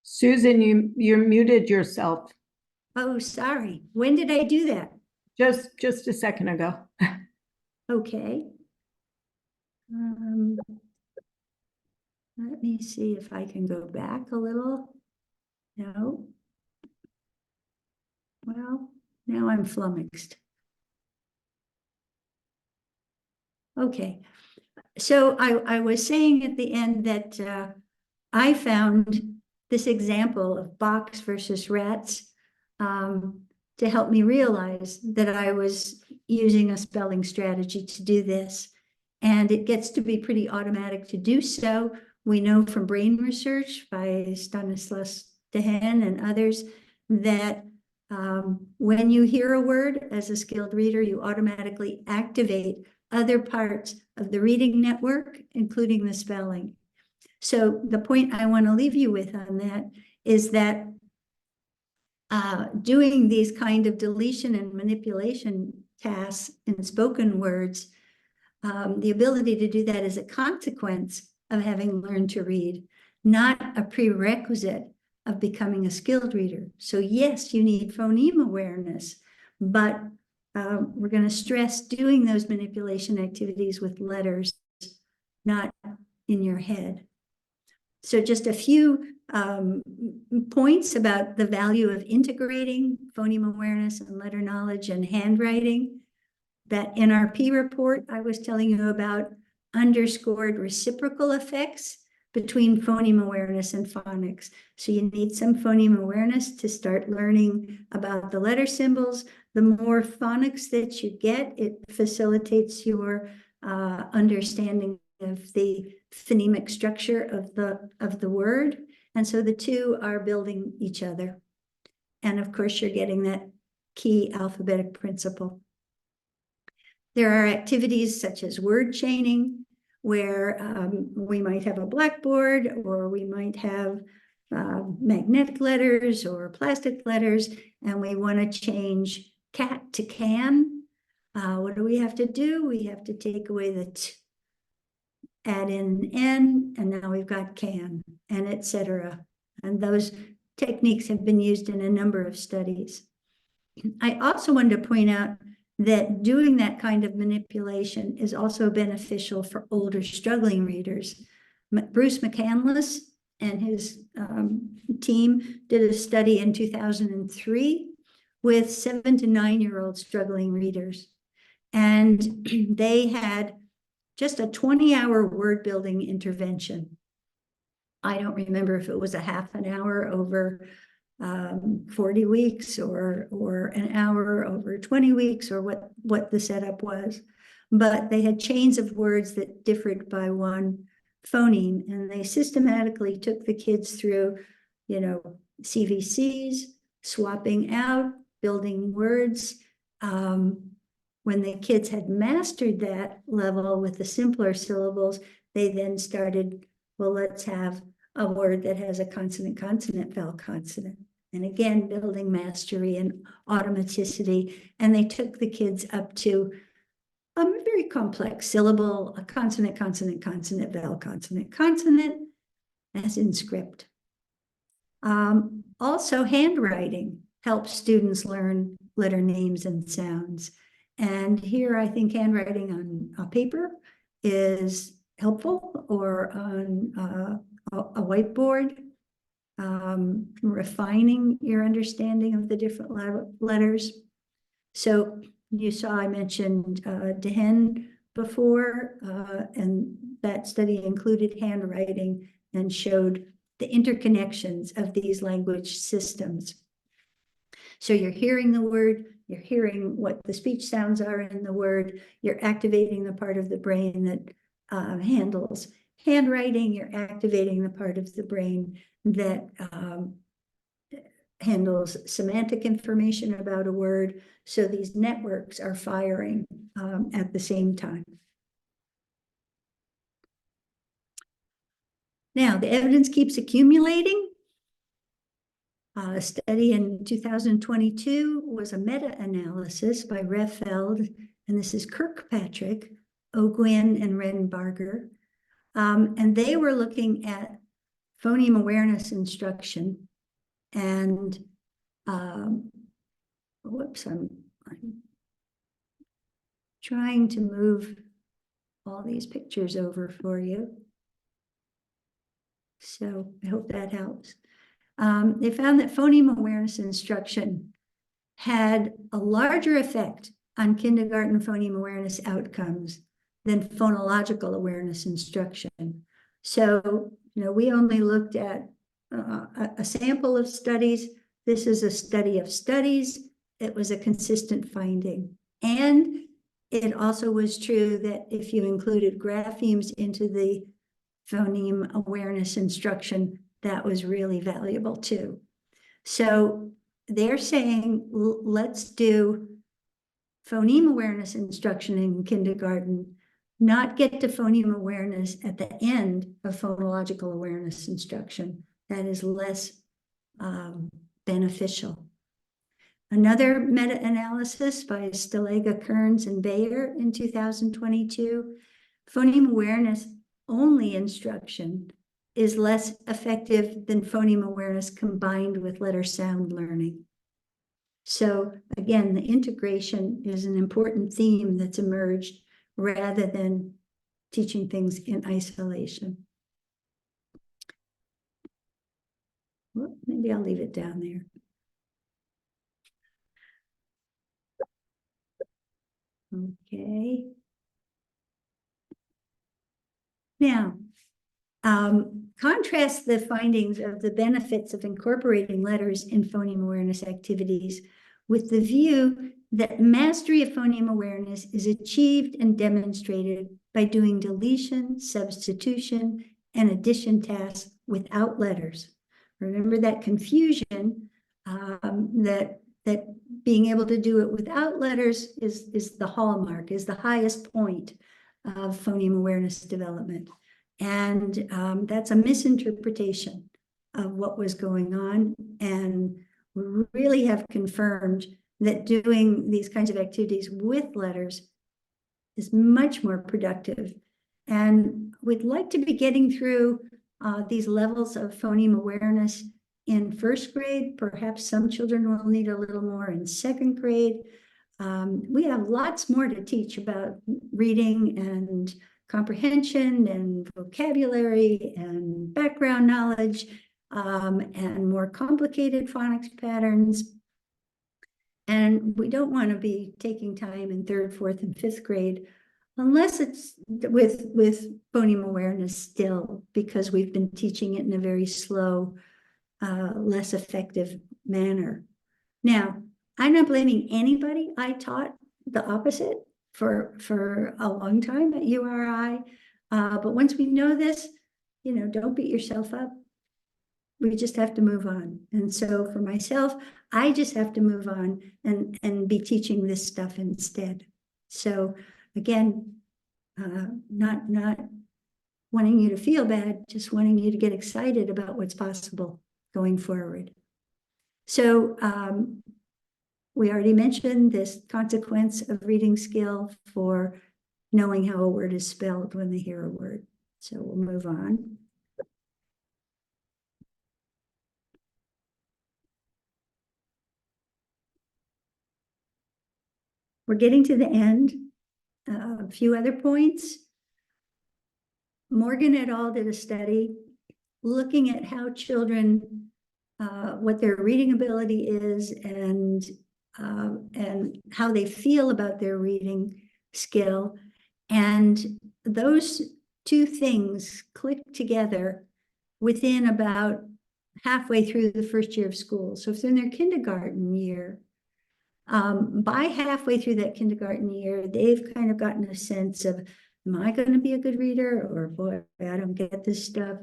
Susan, you're muted yourself oh, sorry, when did I do that? just a second ago. Okay. Let me see if I can go back a little. No. Well, now I'm flummoxed. Okay, so I was saying at the end that I found this example of box versus rats to help me realize that I was using a spelling strategy to do this. And it gets to be pretty automatic to do so. We know from brain research by Stanislas Dehaene and others that when you hear a word as a skilled reader, you automatically activate other parts of the reading network, including the spelling. So the point I want to leave you with on that is that doing these kind of deletion and manipulation tasks in spoken words, the ability to do that is a consequence of having learned to read, not a prerequisite of becoming a skilled reader. So yes, you need phoneme awareness, but we're going to stress doing those manipulation activities with letters, not in your head. So just a few points about the value of integrating phoneme awareness and letter knowledge and handwriting. That NRP report I was telling you about underscored reciprocal effects between phoneme awareness and phonics. So you need some phoneme awareness to start learning about the letter symbols. The more phonics that you get, it facilitates your understanding of the phonemic structure of the word. And so the two are building each other. And of course, you're getting that key alphabetic principle. There are activities such as word chaining, where we might have a blackboard, or we might have magnetic letters or plastic letters, and we want to change cat to can. What do we have to do? We have to take away the t, add in n, and now we've got can, and etc. And those techniques have been used in a number of studies. I also wanted to point out that doing that kind of manipulation is also beneficial for older struggling readers. Bruce McCandless and his team did a study in 2003 with 7 to 9-year-old struggling readers. And they had just a 20-hour word building intervention. I don't remember if it was a half an hour over 40 weeks or an hour over 20 weeks or what the setup was. But they had chains of words that differed by one phoneme, and they systematically took the kids through, CVCs, swapping out, building words. When the kids had mastered that level with the simpler syllables, they then started, well, let's have a word that has a consonant, consonant, vowel, consonant. And again, building mastery and automaticity. And they took the kids up to a very complex syllable, a consonant, consonant, consonant, vowel, consonant, consonant, as in script. Also, handwriting helps students learn letter names and sounds. And here I think handwriting on a paper is helpful, or on a whiteboard, refining your understanding of the different letters. So you saw I mentioned Dehen before, and that study included handwriting and showed the interconnections of these language systems. So you're hearing the word, you're hearing what the speech sounds are in the word, you're activating the part of the brain that handles handwriting, you're activating the part of the brain that handles semantic information about a word. So these networks are firing at the same time. Now, the evidence keeps accumulating. A study in 2022 was a meta-analysis by Refeld, and this is Kirkpatrick, O'Gwyn, and Redenbarger. And they were looking at phoneme awareness instruction. And whoops, I'm trying to move all these pictures over for you. So I hope that helps. They found that phoneme awareness instruction had a larger effect on kindergarten phoneme awareness outcomes than phonological awareness instruction. So, we only looked at a sample of studies. This is a study of studies. It was a consistent finding. And it also was true that if you included graphemes into the phoneme awareness instruction, that was really valuable too. So they're saying, let's do phoneme awareness instruction in kindergarten, not get to phoneme awareness at the end of phonological awareness instruction. That is less beneficial. Another meta-analysis by Stalega, Kearns, and Bayer in 2022, phoneme awareness only instruction is less effective than phoneme awareness combined with letter sound learning. So again, the integration is an important theme that's emerged rather than teaching things in isolation. Well, maybe I'll leave it down there. Okay. Now, contrast the findings of the benefits of incorporating letters in phoneme awareness activities with the view that mastery of phoneme awareness is achieved and demonstrated by doing deletion, substitution, and addition tasks without letters. Remember that confusion, that being able to do it without letters is the hallmark, is the highest point of phoneme awareness development. And that's a misinterpretation of what was going on. And we really have confirmed that doing these kinds of activities with letters is much more productive. And we'd like to be getting through these levels of phoneme awareness in first grade. Perhaps some children will need a little more in second grade. We have lots more to teach about reading and comprehension and vocabulary and background knowledge, and more complicated phonics patterns. And we don't want to be taking time in third, fourth, and fifth grade unless it's with phoneme awareness still, because we've been teaching it in a very slow, less effective manner. Now, I'm not blaming anybody. I taught the opposite for a long time at URI. But once we know this, don't beat yourself up. We just have to move on. And so for myself, I just have to move on and be teaching this stuff instead. So again, not wanting you to feel bad, just wanting you to get excited about what's possible going forward. So we already mentioned this consequence of reading skill for knowing how a word is spelled when they hear a word. So we'll move on. We're getting to the end. A few other points. Morgan et al. Did a study looking at how children, what their reading ability is and how they feel about their reading skill. And those two things click together within about halfway through the first year of school. So if they're in their kindergarten year, by halfway through that kindergarten year, they've kind of gotten a sense of, am I going to be a good reader? Or boy, I don't get this stuff.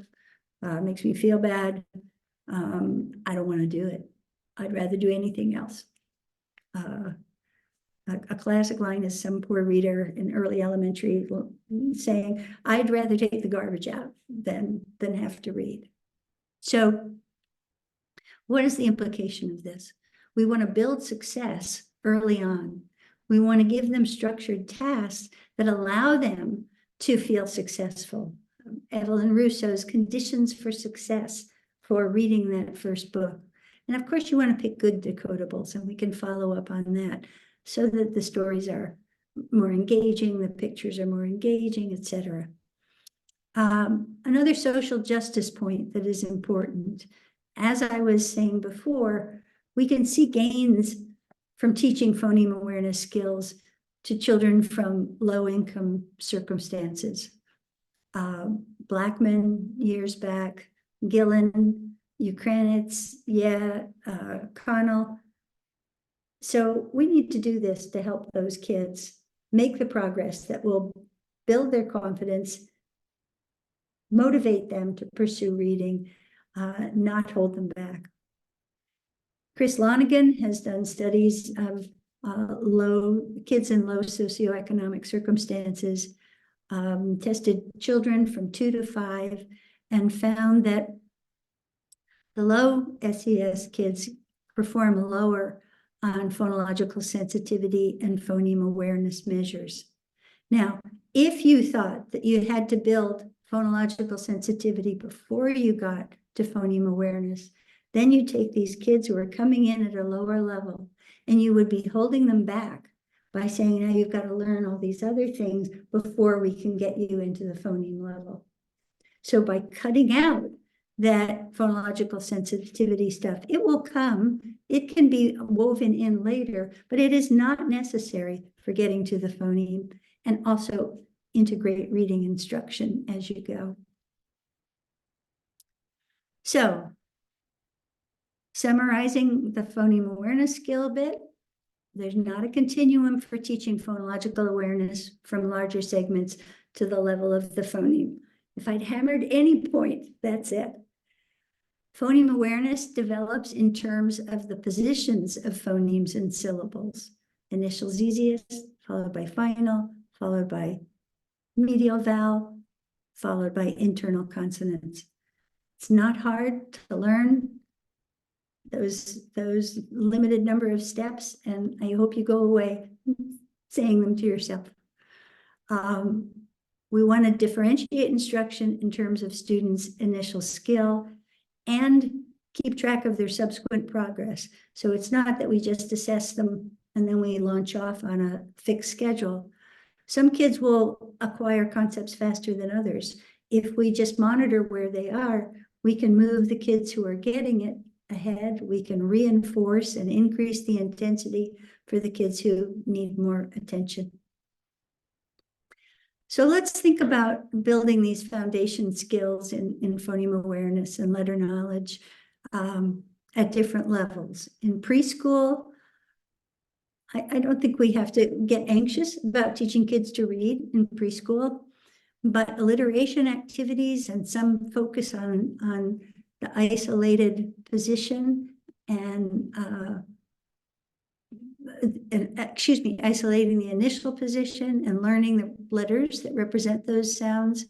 Makes me feel bad. I don't want to do it. I'd rather do anything else. A classic line is some poor reader in early elementary saying, I'd rather take the garbage out than have to read. So what is the implication of this? We want to build success early on. We want to give them structured tasks that allow them to feel successful. Evelyn Russo's Conditions for Success for reading that first book. And of course, you want to pick good decodables, and we can follow up on that so that the stories are more engaging, the pictures are more engaging, etc. Another social justice point that is important, as I was saying before, we can see gains from teaching phoneme awareness skills to children from low-income circumstances. Blackman years back, Gillen, Ukranitz, Connell. So we need to do this to help those kids make the progress that will build their confidence, motivate them to pursue reading, not hold them back. Chris Lonigan has done studies of kids in low socioeconomic circumstances, tested children from 2 to 5, and found that the low SES kids perform lower on phonological sensitivity and phoneme awareness measures. Now, if you thought that you had to build phonological sensitivity before you got to phoneme awareness, then you take these kids who are coming in at a lower level and you would be holding them back by saying, now you've got to learn all these other things before we can get you into the phoneme level. So by cutting out that phonological sensitivity stuff, it will come, it can be woven in later, but it is not necessary for getting to the phoneme, and also integrate reading instruction as you go. So, summarizing the phoneme awareness skill a bit, there's not a continuum for teaching phonological awareness from larger segments to the level of the phoneme. If I'd hammered any point, that's it. Phoneme awareness develops in terms of the positions of phonemes and syllables. Initials easiest, followed by final, followed by medial vowel, followed by internal consonants. It's not hard to learn those limited number of steps, and I hope you go away saying them to yourself. We want to differentiate instruction in terms of students' initial skill and keep track of their subsequent progress. So it's not that we just assess them and then we launch off on a fixed schedule. Some kids will acquire concepts faster than others. If we just monitor where they are, we can move the kids who are getting it ahead. We can reinforce and increase the intensity for the kids who need more attention. So let's think about building these foundation skills in phoneme awareness and letter knowledge at different levels. In preschool, I don't think we have to get anxious about teaching kids to read in preschool, but alliteration activities and some focus on the isolated position and isolating the initial position and learning the letters that represent those sounds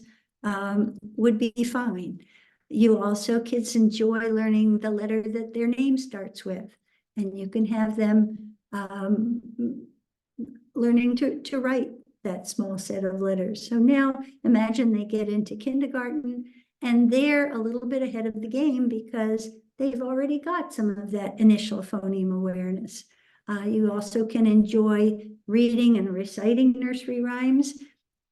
would be fine. You also, kids enjoy learning the letter that their name starts with, and you can have them learning to write that small set of letters. So now imagine they get into kindergarten and they're a little bit ahead of the game because they've already got some of that initial phoneme awareness. You also can enjoy reading and reciting nursery rhymes.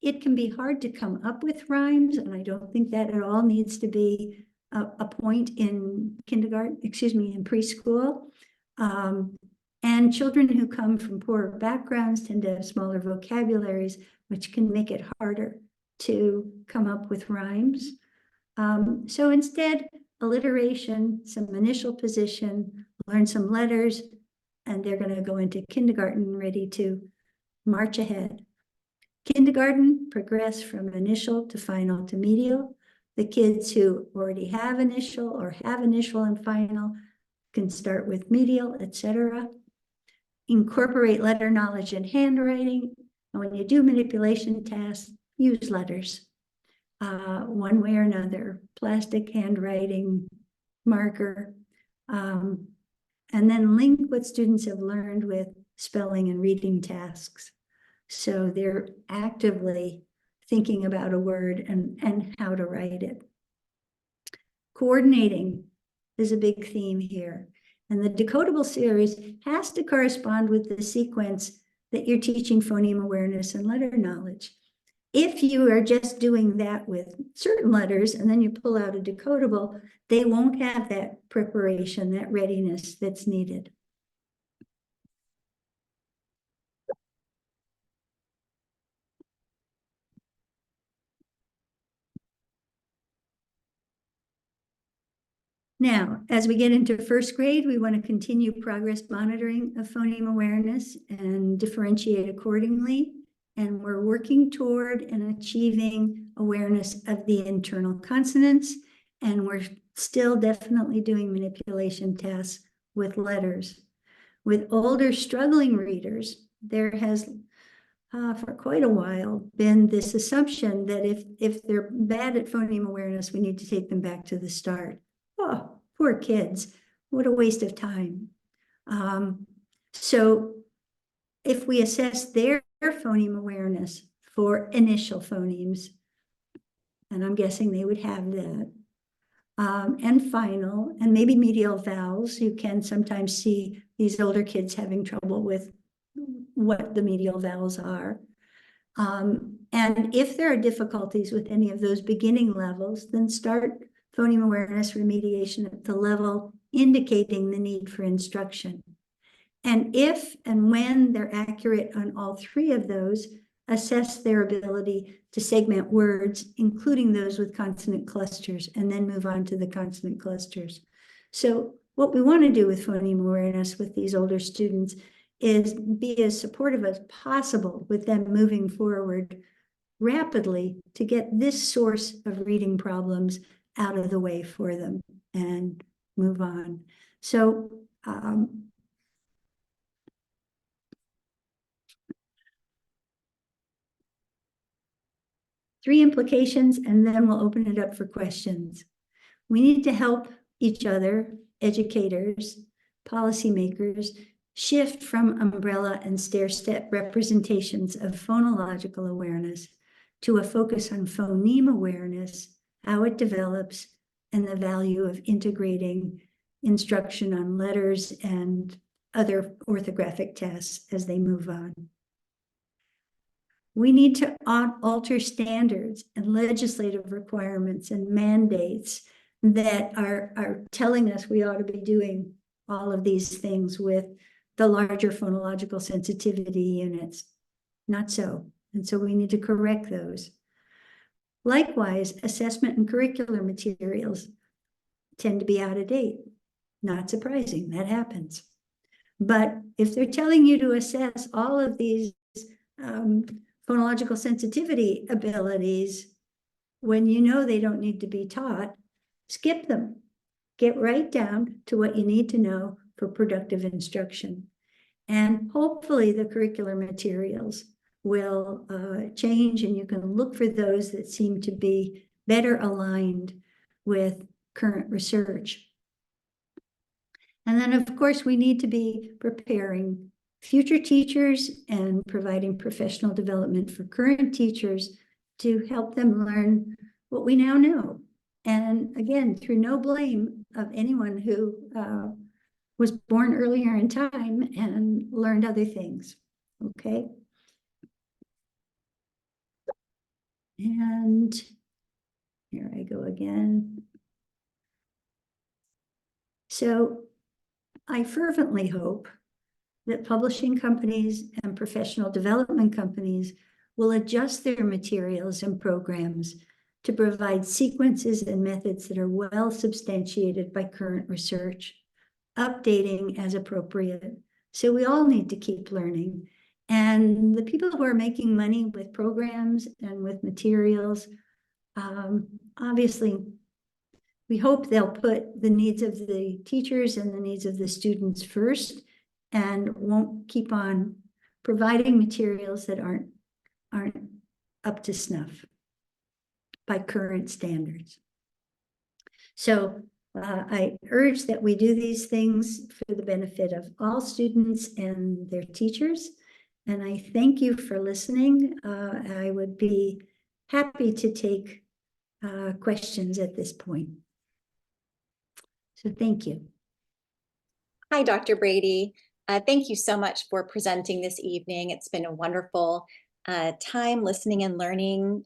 It can be hard to come up with rhymes, and I don't think that at all needs to be a point in kindergarten, in preschool. And children who come from poorer backgrounds tend to have smaller vocabularies, which can make it harder to come up with rhymes. So instead, alliteration, some initial position, learn some letters, and they're going to go into kindergarten ready to march ahead. Kindergarten progress from initial to final to medial. The kids who already have initial or have initial and final can start with medial, etc. Incorporate letter knowledge and handwriting. And when you do manipulation tasks, use letters. One way or another, plastic, handwriting, marker, and then link what students have learned with spelling and reading tasks. So they're actively thinking about a word and how to write it. Coordinating is a big theme here. And the decodable series has to correspond with the sequence that you're teaching phoneme awareness and letter knowledge. If you are just doing that with certain letters and then you pull out a decodable, they won't have that preparation, that readiness that's needed. Now, as we get into first grade, we want to continue progress monitoring of phoneme awareness and differentiate accordingly. And we're working toward and achieving awareness of the internal consonants. And we're still definitely doing manipulation tasks with letters. With older struggling readers, there has for quite a while been this assumption that if they're bad at phoneme awareness, we need to take them back to the start. Oh, poor kids, what a waste of time. So if we assess their phoneme awareness for initial phonemes, and I'm guessing they would have that, and final, and maybe medial vowels, you can sometimes see these older kids having trouble with what the medial vowels are. And if there are difficulties with any of those beginning levels, then start phoneme awareness remediation at the level indicating the need for instruction. And if and when they're accurate on all three of those, assess their ability to segment words, including those with consonant clusters, and then move on to the consonant clusters. So what we want to do with phoneme awareness with these older students is be as supportive as possible with them moving forward rapidly to get this source of reading problems out of the way for them and move on. So three implications, and then we'll open it up for questions. We need to help each other, educators, policymakers, shift from umbrella and stair-step representations of phonological awareness to a focus on phoneme awareness, how it develops, and the value of integrating instruction on letters and other orthographic tests as they move on. We need to alter standards and legislative requirements and mandates that are telling us we ought to be doing all of these things with the larger phonological sensitivity units. Not so. And so we need to correct those. Likewise, assessment and curricular materials tend to be out of date. Not surprising, that happens. But if they're telling you to assess all of these phonological sensitivity abilities, when you know they don't need to be taught, skip them. Get right down to what you need to know for productive instruction. And hopefully the curricular materials will change, and you can look for those that seem to be better aligned with current research. And then, of course, we need to be preparing future teachers and providing professional development for current teachers to help them learn what we now know. And again, through no blame of anyone who was born earlier in time and learned other things, okay? And here I go again. So I fervently hope that publishing companies and professional development companies will adjust their materials and programs to provide sequences and methods that are well substantiated by current research, updating as appropriate. So we all need to keep learning. And the people who are making money with programs and with materials, obviously, we hope they'll put the needs of the teachers and the needs of the students first and won't keep on providing materials that aren't up to snuff by current standards. So I urge that we do these things for the benefit of all students and their teachers. And I thank you for listening. I would be happy to take questions at this point. So thank you. Hi, Dr. Brady. Thank you so much for presenting this evening. It's been a wonderful time listening and learning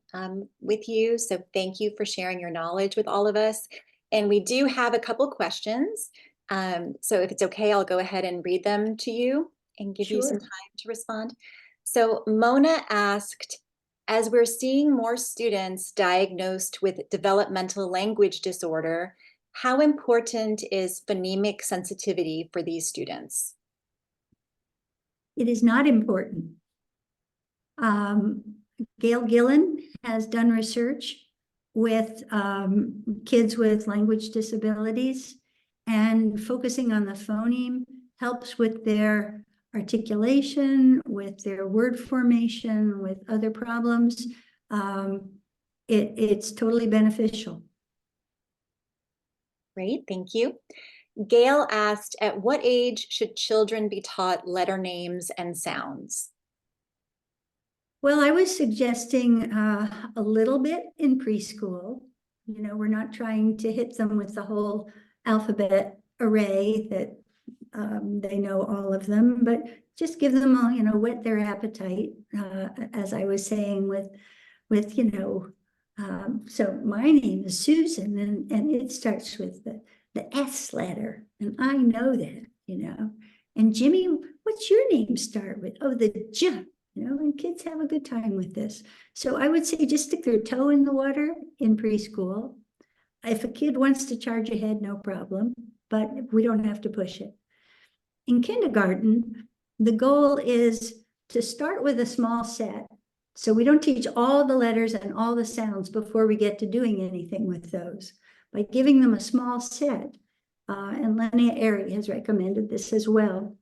with you. So thank you for sharing your knowledge with all of us. And we do have a couple questions. So if it's okay, I'll go ahead and read them to you and give you some Sure. time to respond. So Mona asked, as we're seeing more students diagnosed with developmental language disorder, how important is phonemic sensitivity for these students? It is not important. Gail Gillen has done research with kids with language disabilities, and focusing on the phoneme helps with their articulation, with their word formation, with other problems. It's totally beneficial. Great, thank you. Gail asked, at what age should children be taught letter names and sounds? Well, I was suggesting a little bit in preschool. You know, we're not trying to hit them with the whole alphabet array that they know all of them, but just give them all, you know, whet their appetite, as I was saying with you know, so my name is Susan, and it starts with the S letter, and I know that, you know. And Jimmy, what's your name start with? Oh, the J. You know, and kids have a good time with this. So I would say just stick their toe in the water in preschool. If a kid wants to charge ahead, no problem, but we don't have to push it. In kindergarten, the goal is to start with a small set. So we don't teach all the letters and all the sounds before we get to doing anything with those. By giving them a small set, and Lenia Airy has recommended this as well,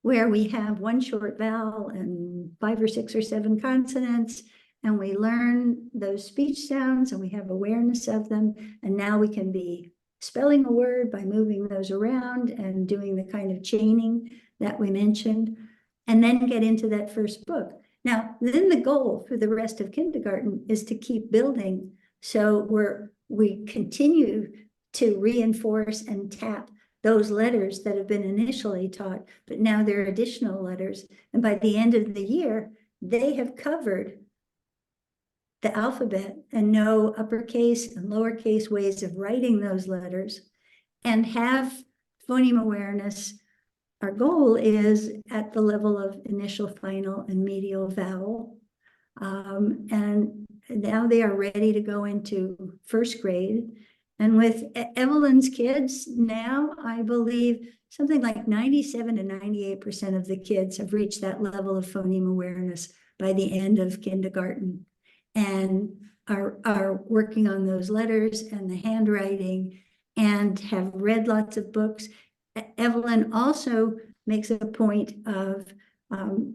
where we have one short vowel and 5 or 6 or 7 consonants, and we learn those speech sounds and we have awareness of them. And now we can be spelling a word by moving those around and doing the kind of chaining that we mentioned, and then get into that first book. Now, then the goal for the rest of kindergarten is to keep building. So we continue to reinforce and tap those letters that have been initially taught, but now there are additional letters. And by the end of the year, they have covered the alphabet and know uppercase and lowercase ways of writing those letters and have phoneme awareness. Our goal is at the level of initial, final, and medial vowel. And now they are ready to go into first grade. And with Evelyn's kids now, I believe something like 97 to 98% of the kids have reached that level of phoneme awareness by the end of kindergarten, and are working on those letters and the handwriting and have read lots of books. Evelyn also makes a point of,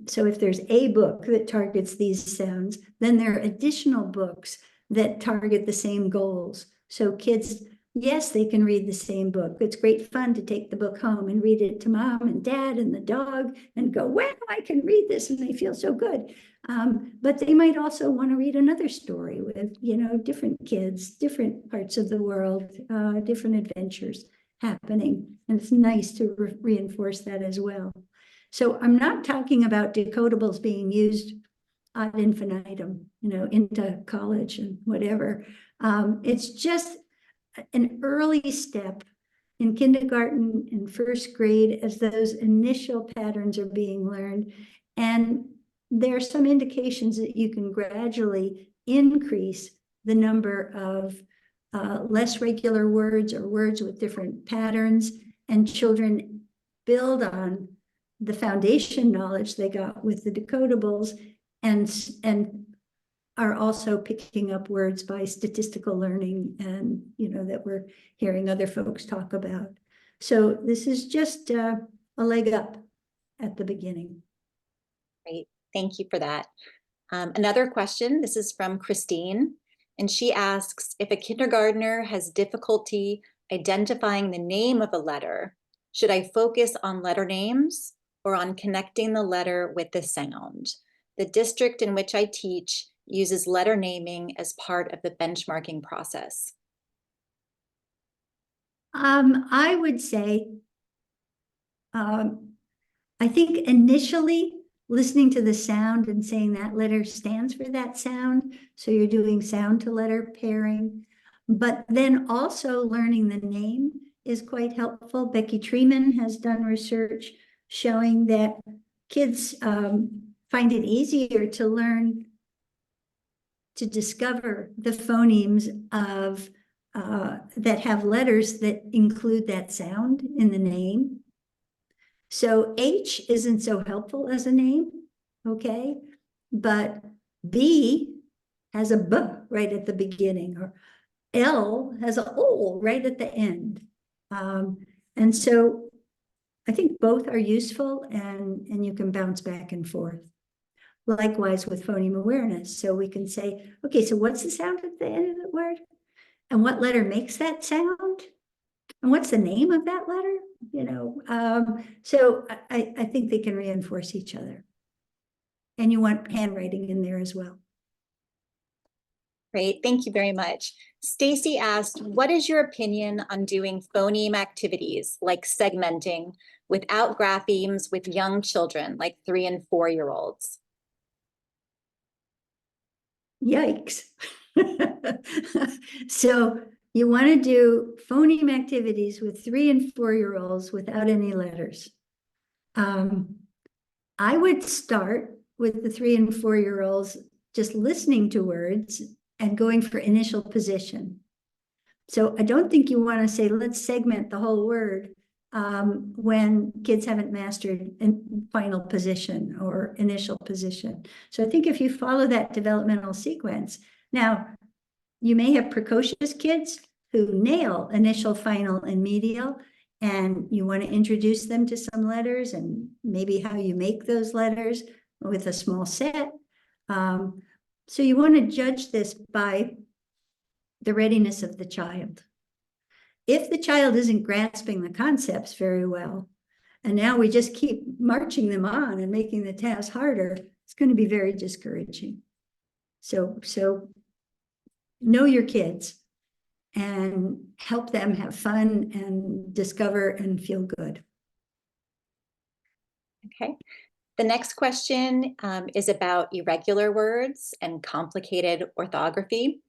so if there's a book that targets these sounds, then there are additional books that target the same goals. So kids, yes, they can read the same book. It's great fun to take the book home and read it to mom and dad and the dog and go, wow, I can read this, and they feel so good. But they might also want to read another story with, different kids, different parts of the world, different adventures happening. And it's nice to reinforce that as well. So I'm not talking about decodables being used ad infinitum, into college and whatever. It's just an early step in kindergarten and first grade as those initial patterns are being learned. And there are some indications that you can gradually increase the number of less regular words or words with different patterns, and children build on the foundation knowledge they got with the decodables and are also picking up words by statistical learning, and that we're hearing other folks talk about. So this is just a leg up at the beginning. Great, thank you for that. Another question, this is from Christine, and she asks, if a kindergartner has difficulty identifying the name of a letter, should I focus on letter names or on connecting the letter with the sound? The district in which I teach uses letter naming as part of the benchmarking process. I would say, I think initially listening to the sound and saying that letter stands for that sound. So you're doing sound to letter pairing, but then also learning the name is quite helpful. Becky Treeman has done research showing that kids find it easier to learn to discover the phonemes of that have letters that include that sound in the name. So H isn't so helpful as a name, okay? But B has a B right at the beginning, or L has a O right at the end. And so I think both are useful, and you can bounce back and forth. Likewise with phoneme awareness. So we can say, okay, so what's the sound at the end of the word? And what letter makes that sound? And what's the name of that letter? So I think they can reinforce each other. And you want handwriting in there as well. Great, thank you very much. Stacy asked, what is your opinion on doing phoneme activities like segmenting without graphemes with young children, like 3- and 4-year-olds? Yikes. So you want to do phoneme activities with 3- and 4-year-olds without any letters. I would start with the 3- and 4-year-olds just listening to words and going for initial position. So I don't think you want to say, let's segment the whole word when kids haven't mastered final position or initial position. So I think if you follow that developmental sequence, now you may have precocious kids who nail initial, final, and medial, and you want to introduce them to some letters and maybe how you make those letters with a small set. So you want to judge this by the readiness of the child. If the child isn't grasping the concepts very well, and now we just keep marching them on and making the task harder, it's going to be very discouraging. So know your kids and help them have fun and discover and feel good. Okay. The next question is about irregular words and complicated orthography.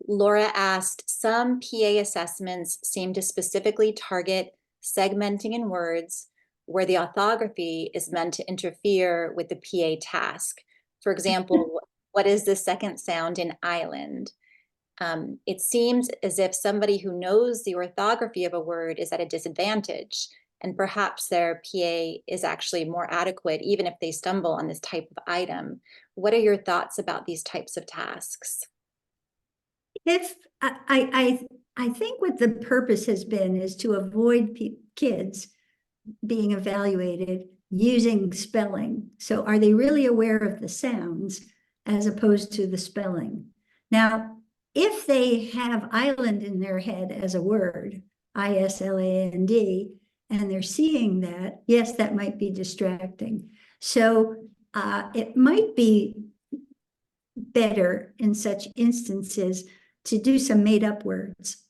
Laura asked, some PA assessments seem to specifically target segmenting in words where the orthography is meant to interfere with the PA task. For example, what is the second sound in island? It seems as if somebody who knows the orthography of a word is at a disadvantage, and perhaps their PA is actually more adequate even if they stumble on this type of item. What are your thoughts about these types of tasks? If I think what the purpose has been is to avoid kids being evaluated using spelling. So are they really aware of the sounds as opposed to the spelling? Now, if they have island in their head as a word, ISLAND, and they're seeing that, yes, that might be distracting. So it might be better in such instances to do some made-up words.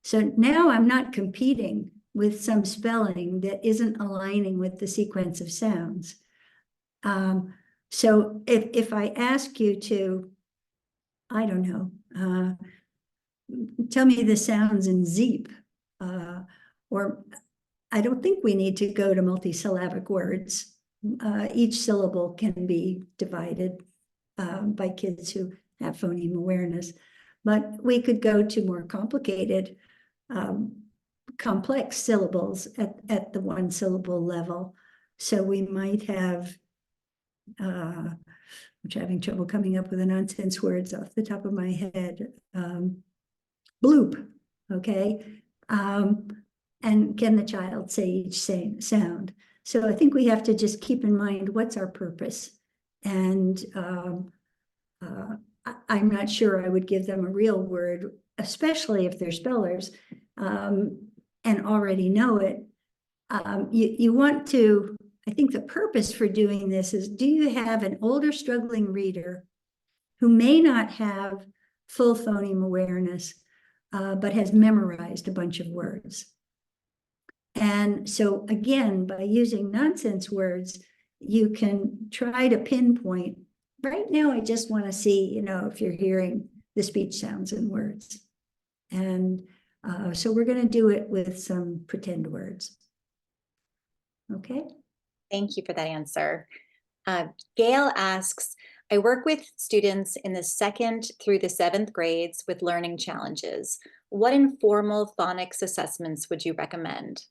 So now I'm not competing with some spelling that isn't aligning with the sequence of sounds. So if I ask you to, I don't know, tell me the sounds in Zeep, or I don't think we need to go to multisyllabic words. Each syllable can be divided by kids who have phoneme awareness, but we could go to more complicated, complex syllables at the one syllable level. So we might have, I'm having trouble coming up with the nonsense words off the top of my head. Bloop, okay? And can the child say each same sound? So I think we have to just keep in mind what's our purpose. And I'm not sure I would give them a real word, especially if they're spellers and already know it. You want to, I think the purpose for doing this is, do you have an older struggling reader who may not have full phoneme awareness, but has memorized a bunch of words? And so again, by using nonsense words, you can try to pinpoint, right now, I just want to see, if you're hearing the speech sounds and words. And so we're going to do it with some pretend words. Okay. Thank you for that answer. Gail asks, I work with students in the 2nd through the 7th grades with learning challenges. What informal phonics assessments would you recommend?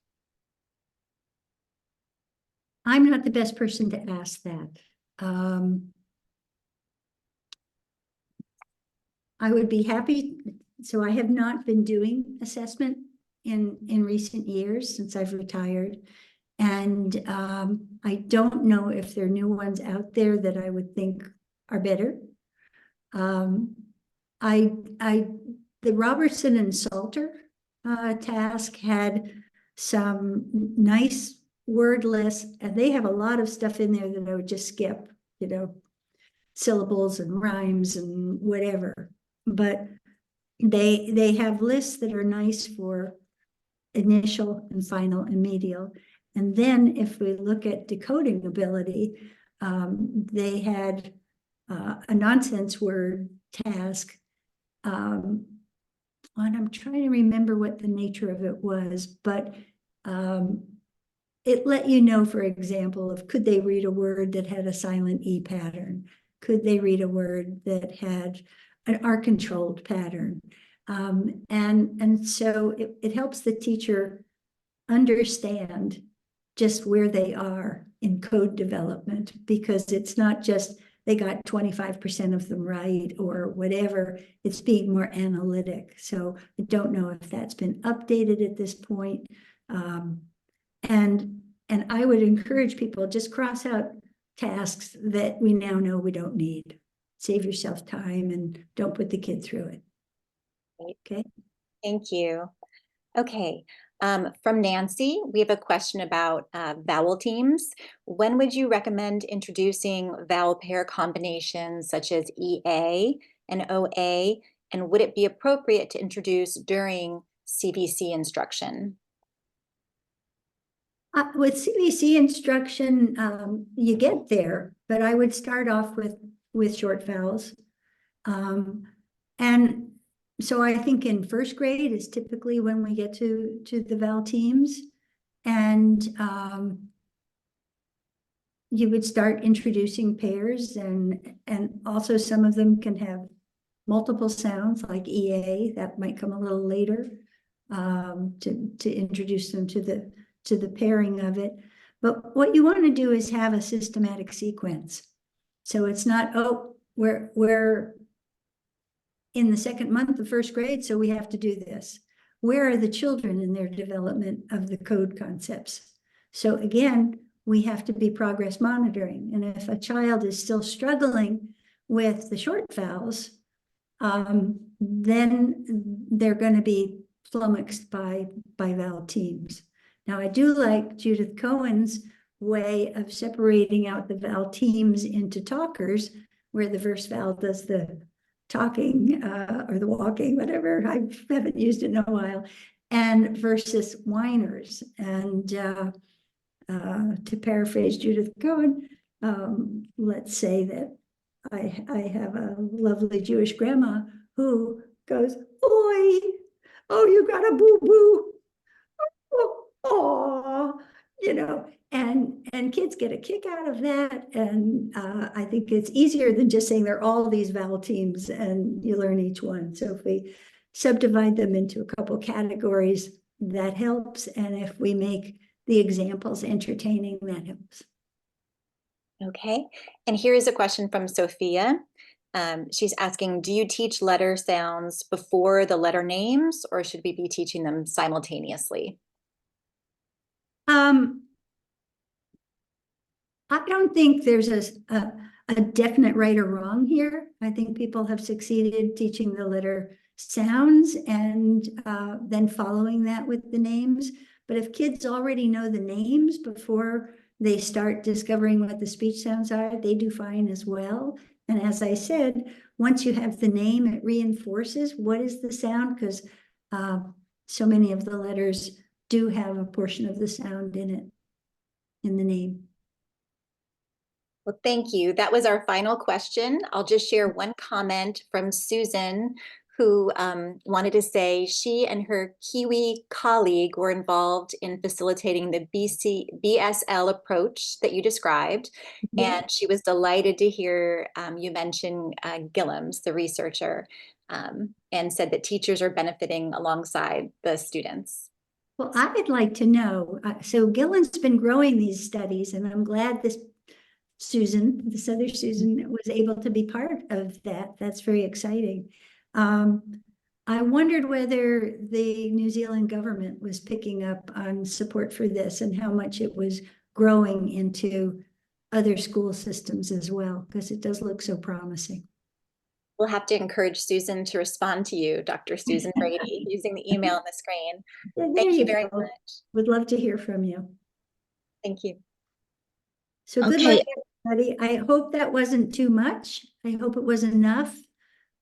I'm not the best person to ask that. I would be happy. So I have not been doing assessment in recent years since I've retired. And I don't know if there are new ones out there that I would think are better. The Robertson and Salter task had some nice word lists, and they have a lot of stuff in there that I would just skip, syllables and rhymes and whatever. But they have lists that are nice for initial and final and medial. And then if we look at decoding ability, they had a nonsense word task. And I'm trying to remember what the nature of it was, but it let you know, for example, of could they read a word that had a silent E pattern? Could they read a word that had an R-controlled pattern? And so it helps the teacher understand just where they are in code development, because it's not just they got 25% of them right or whatever. It's being more analytic. So I don't know if that's been updated at this point. And I would encourage people, just cross out tasks that we now know we don't need. Save yourself time and don't put the kid through it. Okay. Thank you. Okay. From Nancy, we have a question about vowel teams. When would you recommend introducing vowel pair combinations such as EA and OA? And would it be appropriate to introduce during CVC instruction? With CVC instruction, you get there, but I would start off with short vowels. And so I think in 1st grade is typically when we get to the vowel teams. And you would start introducing pairs, and also some of them can have multiple sounds like EA. That might come a little later to introduce them to the pairing of it. But what you want to do is have a systematic sequence. So it's not, oh, we're in the 2nd month of 1st grade, so we have to do this. Where are the children in their development of the code concepts? So again, we have to be progress monitoring. And if a child is still struggling with the short vowels, then they're going to be flummoxed by vowel teams. Now, I do like Judith Cohen's way of separating out the vowel teams into talkers, where the first vowel does the talking or the walking, whatever. I haven't used it in a while, and versus whiners. And to paraphrase Judith Cohen, let's say that I have a lovely Jewish grandma who goes, "Oi, oh, you got a boo-boo. Oh, and kids get a kick out of that. And I think it's easier than just saying they're all these vowel teams and you learn each one. So if we subdivide them into a couple categories, that helps. And if we make the examples entertaining, that helps. Okay, and here is a question from Sophia. She's asking, do you teach letter sounds before the letter names, or should we be teaching them simultaneously? I don't think there's a definite right or wrong here. I think people have succeeded teaching the letter sounds and then following that with the names. But if kids already know the names before they start discovering what the speech sounds are, they do fine as well. And as I said, once you have the name, it reinforces what is the sound, because so many of the letters do have a portion of the sound in it, in the name. Well, thank you. That was our final question. I'll just share one comment from Susan, who wanted to say she and her Kiwi colleague were involved in facilitating the BSL approach that you described. Yeah. And she was delighted to hear you mention Gillums, the researcher, and said that teachers are benefiting alongside the students. Well, I'd like to know, so Gillen's been growing these studies, and I'm glad this other Susan was able to be part of that. That's very exciting. I wondered whether the New Zealand government was picking up on support for this and how much it was growing into other school systems as well, because it does look so promising. We'll have to encourage Susan to respond to you, Dr. Susan Brady, using the email on the screen. Thank you very much. Would love to hear from you. Thank you. So good Okay. luck, everybody. I hope that wasn't too much. I hope it was enough.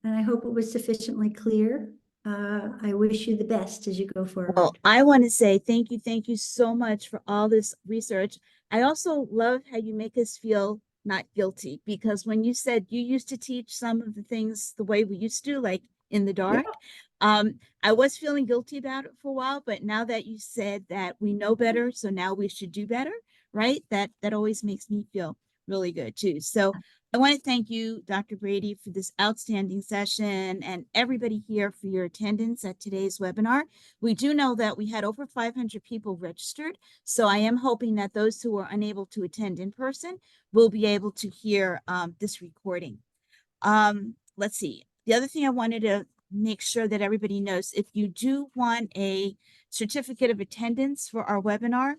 And I hope it was sufficiently clear. I wish you the best as you go forward. Well, I want to say thank you so much for all this research. I also love how you make us feel not guilty, because when you said you used to teach some of the things the way we used to, like in the dark, I was feeling guilty about it for a while, but now that you said that we know better, so now we should do better, right? That always makes me feel really good too. So I want to thank you, Dr. Brady, for this outstanding session, and everybody here for your attendance at today's webinar. We do know that we had over 500 people registered, so I am hoping that those who are unable to attend in person will be able to hear this recording. Let's see. The other thing I wanted to make sure that everybody knows, if you do want a certificate of attendance for our webinar,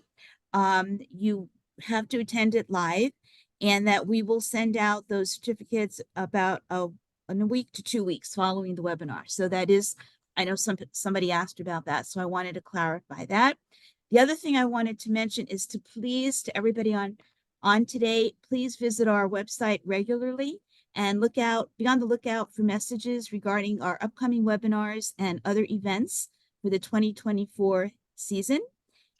you have to attend it live, and that we will send out those certificates about in a week to 2 weeks following the webinar. So that is, I know somebody asked about that, so I wanted to clarify that. The other thing I wanted to mention is to please, to everybody on today, please visit our website regularly and be on the lookout for messages regarding our upcoming webinars and other events for the 2024 season.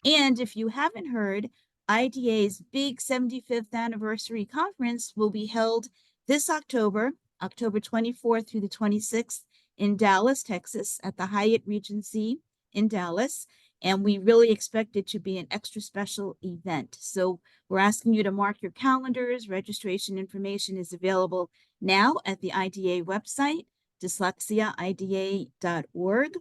And if you haven't heard, IDA's big 75th anniversary conference will be held this October 24th through the 26th in Dallas, Texas, at the Hyatt Regency in Dallas. And we really expect it to be an extra special event. So we're asking you to mark your calendars. Registration information is available now at the IDA website, dyslexiaida.org.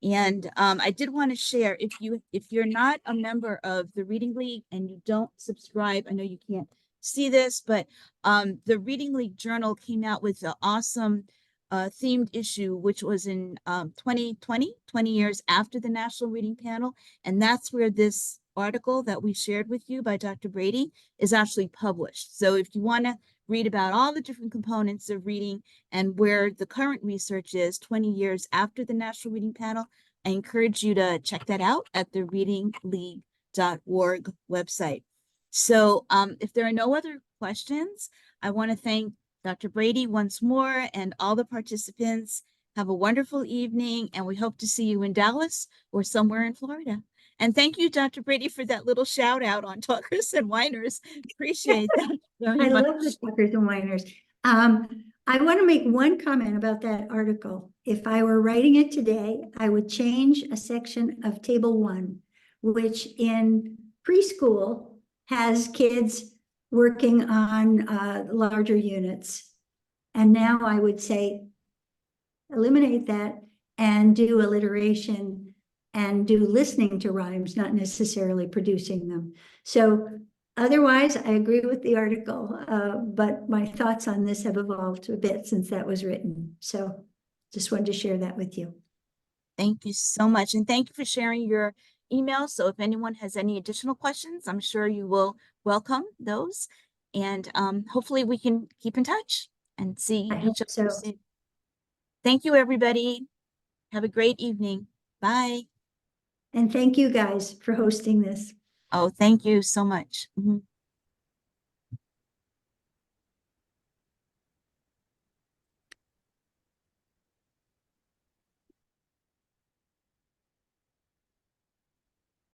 And I did want to share, if you're not a member of the Reading League and you don't subscribe, I know you can't see this, but the Reading League Journal came out with an awesome themed issue, which was in 2020, 20 years after the National Reading Panel. And that's where this article that we shared with you by Dr. Brady is actually published. So if you want to read about all the different components of reading and where the current research is 20 years after the National Reading Panel. I encourage you to check that out at the readingleague.org website. So if there are no other questions, I want to thank Dr. Brady once more and all the participants. Have a wonderful evening, and we hope to see you in Dallas or somewhere in Florida. And thank you, Dr. Brady, for that little shout out on Talkers and Whiners. Appreciate that very I much. love the talkers and whiners. I want to make one comment about that article. If I were writing it today, I would change a section of table 1, which in preschool has kids working on larger units. And now I would say, eliminate that and do alliteration and do listening to rhymes, not necessarily producing them. So otherwise, I agree with the article, but my thoughts on this have evolved a bit since that was written. So just wanted to share that with you. Thank you so much. And thank you for sharing your email. So if anyone has any additional questions, I'm sure you will welcome those. And hopefully we can keep in touch and see I hope each other so. soon. Thank you, everybody. Have a great evening. Bye. And thank you guys for hosting this. Oh, thank you so much. Mhm.